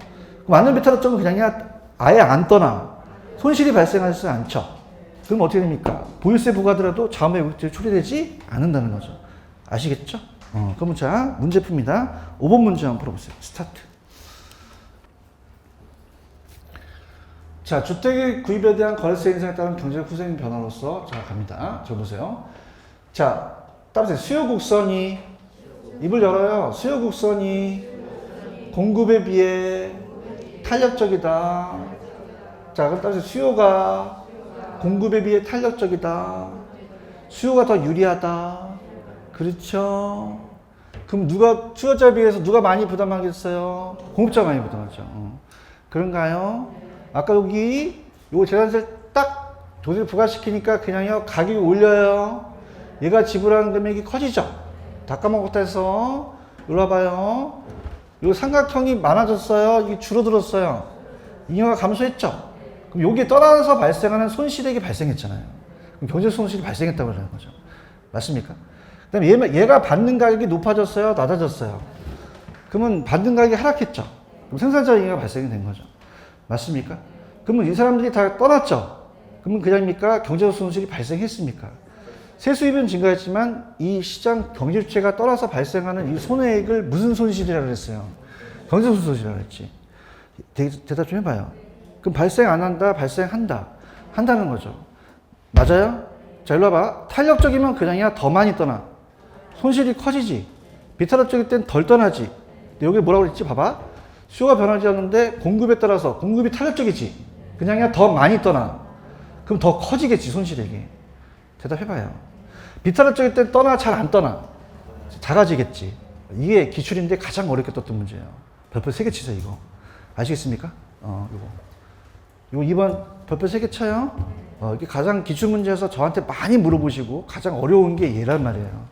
그럼 완전 비탄력 쪽은 그냥이야, 아예 안 떠나. 손실이 발생하지 않죠. 그럼 어떻게 됩니까? 보유세 부과하더라도 자음의 요격제로 처리되지 않는다는 거죠. 아시겠죠? 그러면 자, 문제 풉니다. 5번 문제 한번 풀어보세요. 스타트. 자, 주택의 구입에 대한 거래세 인상에 따른 경제적 후생 변화로서, 자, 갑니다. 저 보세요. 자, 따보세요. 수요 곡선이, 입을 열어요. 수요 곡선이 공급에 비해 탄력적이다. 자, 그럼 따보세요. 수요가 공급에 비해 탄력적이다. 수요가 더 유리하다. 그렇죠. 그럼 누가, 수요자에 비해서 누가 많이 부담하겠어요? 공급자가 많이 부담하죠. 그런가요? 아까 여기, 요거 재산세를 딱 조세를 부과시키니까 그냥요, 가격이 올려요. 얘가 지불하는 금액이 커지죠? 다 까먹었다 해서, 이리 와봐요. 요 삼각형이 많아졌어요. 이게 줄어들었어요. 잉여가 감소했죠? 그럼 여기에 떠나서 발생하는 손실액이 발생했잖아요. 그럼 경제 손실이 발생했다고 그러는 거죠. 맞습니까? 그 다음에 얘가 받는 가격이 높아졌어요? 낮아졌어요? 그러면 받는 가격이 하락했죠? 그럼 생산자 잉여가 발생이 된 거죠. 맞습니까? 그러면 이 사람들이 다 떠났죠? 그러면 그냥입니까? 경제 손실이 발생했습니까? 세수입은 증가했지만 이 시장 경제 주체가 떠나서 발생하는 이 손해액을 무슨 손실이라고 그랬어요? 경제 손실이라고 그랬지. 대답 좀 해봐요. 그럼 발생 안 한다? 발생한다? 한다는 거죠. 맞아요? 자, 일로 와봐. 탄력적이면 그냥이야 더 많이 떠나. 손실이 커지지. 비탄력적일 땐 덜 떠나지. 여기 뭐라고 그랬지? 봐봐. 수요가 변하지 않는데 공급에 따라서 공급이 탄력적이지. 그냥이야 더 많이 떠나. 그럼 더 커지겠지, 손실액이. 대답해봐요. 비탄력적일 땐 떠나, 잘 안 떠나. 작아지겠지. 이게 기출인데 가장 어렵게 떴던 문제예요. 별표 3개 치세요, 이거. 아시겠습니까? 이거 2번 별표 3개 쳐요. 이게 가장 기출 문제에서 저한테 많이 물어보시고 가장 어려운 게 얘란 말이에요.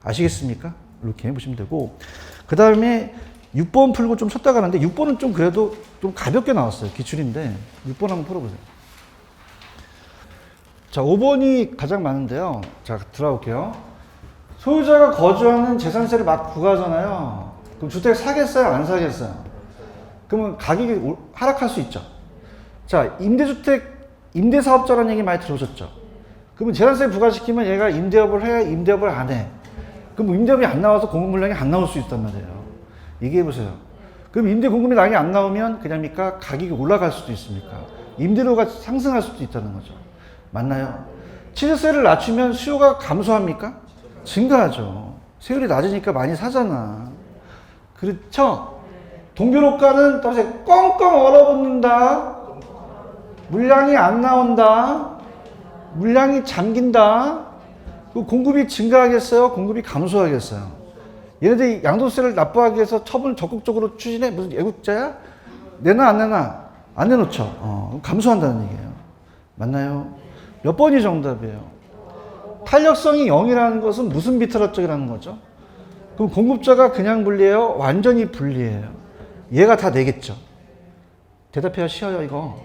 아시겠습니까? 이렇게 해보시면 되고. 그 다음에 6번 풀고 좀 쳤다 가는데 6번은 좀 그래도 좀 가볍게 나왔어요. 기출인데 6번 한번 풀어보세요. 자, 5번이 가장 많은데요. 자, 들어볼게요. 소유자가 거주하는 재산세를 막 부과하잖아요. 그럼 주택 사겠어요? 안 사겠어요? 그러면 가격이 하락할 수 있죠. 자, 임대주택, 임대사업자라는 얘기 많이 들어오셨죠? 그러면 재산세 부과시키면 얘가 임대업을 해? 임대업을 안 해? 그럼 임대업이 안 나와서 공급 물량이 안 나올 수 있단 말이에요. 얘기해보세요. 그럼 임대 공급 물량이 안 나오면 그냥입니까? 가격이 올라갈 수도 있습니까? 임대료가 상승할 수도 있다는 거죠. 맞나요? 취득세를 낮추면 수요가 감소합니까? 증가하죠. 세율이 낮으니까 많이 사잖아. 그렇죠? 동교로가는 따라서 꽁꽁 얼어붙는다. 물량이 안 나온다. 물량이 잠긴다. 그 공급이 증가하겠어요? 공급이 감소하겠어요? 얘네들이 양도세를 납부하기 위해서 처분을 적극적으로 추진해? 무슨 애국자야? 내놔 안 내놔? 안 내놓죠. 감소한다는 얘기예요. 맞나요? 몇 번이 정답이에요? 탄력성이 0이라는 것은 무슨 비틀어적이라는 거죠? 그럼 공급자가 그냥 불리해요? 완전히 불리해요. 얘가 다 내겠죠. 대답해야 쉬워요, 이거.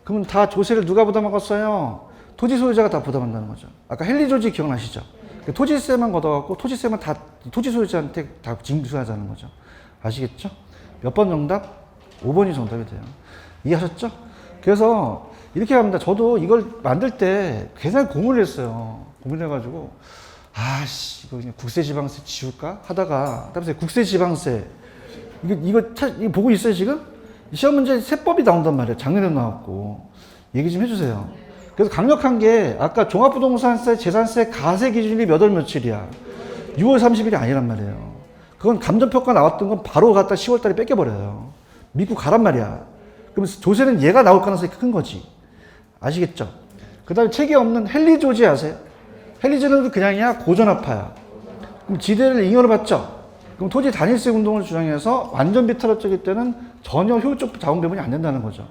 그럼 다 조세를 누가 부담하겠어요? 토지 소유자가 다 부담한다는 거죠. 아까 헨리조지 기억나시죠? 토지세만 걷어갖고 토지세만 다 토지 소유자한테 다 징수하자는 거죠. 아시겠죠? 몇 번 정답? 5번이 정답이 돼요. 이해하셨죠? 그래서 이렇게 합니다. 저도 이걸 만들 때 굉장히 고민을 했어요. 고민해가지고 아씨 이거 그냥 국세지방세 지울까 하다가 그다음에 국세지방세 이거 보고 있어요 지금? 시험 문제 세법이 나온단 말이에요. 작년에 나왔고 얘기 좀 해주세요. 그래서 강력한 게 아까 종합부동산세, 재산세, 가세 기준일이 몇 월 며칠이야? 6월 30일이 아니란 말이에요. 그건 감정평가 나왔던 건 바로 갖다 10월 달에 뺏겨버려요. 믿고 가란 말이야. 그럼 조세는 얘가 나올 가능성이 큰 거지. 아시겠죠? 그 다음에 책에 없는 헨리조지 아세요? 헨리조는 그냥이야 고전화파야. 그럼 지대를 잉여를 받죠? 그럼 토지 단일세 운동을 주장해서 완전 비탈업적일 때는 전혀 효율적 자원 배분이 안 된다는 거죠.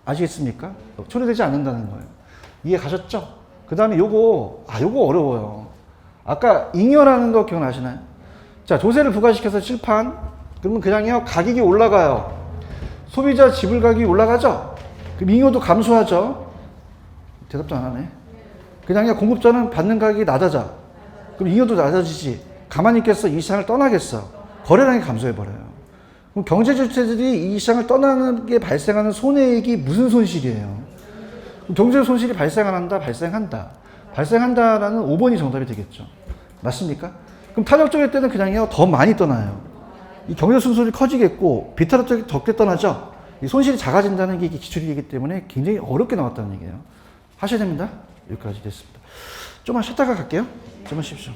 아시겠습니까? 초래되지 않는다는 거예요. 이해 가셨죠? 그 다음에 요거 어려워요. 아까 잉여라는 거 기억나시나요? 자, 조세를 부과시켜서 칠판. 그러면 그냥요, 가격이 올라가요. 소비자 지불 가격이 올라가죠? 그럼 잉여도 감소하죠? 대답도 안 하네. 그냥요, 공급자는 받는 가격이 낮아져. 그럼 잉여도 낮아지지. 가만히 있겠어? 이 시장을 떠나겠어? 거래량이 감소해버려요. 그럼 경제주체들이 이 시장을 떠나는 게 발생하는 손해액이 무슨 손실이에요? 경제 손실이 발생 안 한다? 발생한다. 발생한다라는 5번이 정답이 되겠죠. 맞습니까? 그럼 탄력적일 때는 그냥요, 더 많이 떠나요. 이 경제 손실이 커지겠고, 비탄력적이 적게 떠나죠? 이 손실이 작아진다는 게 기출이기 때문에 굉장히 어렵게 나왔다는 얘기예요. 하셔야 됩니다. 여기까지 됐습니다. 좀만 쉬었다가 갈게요. 좀만 쉬십시오.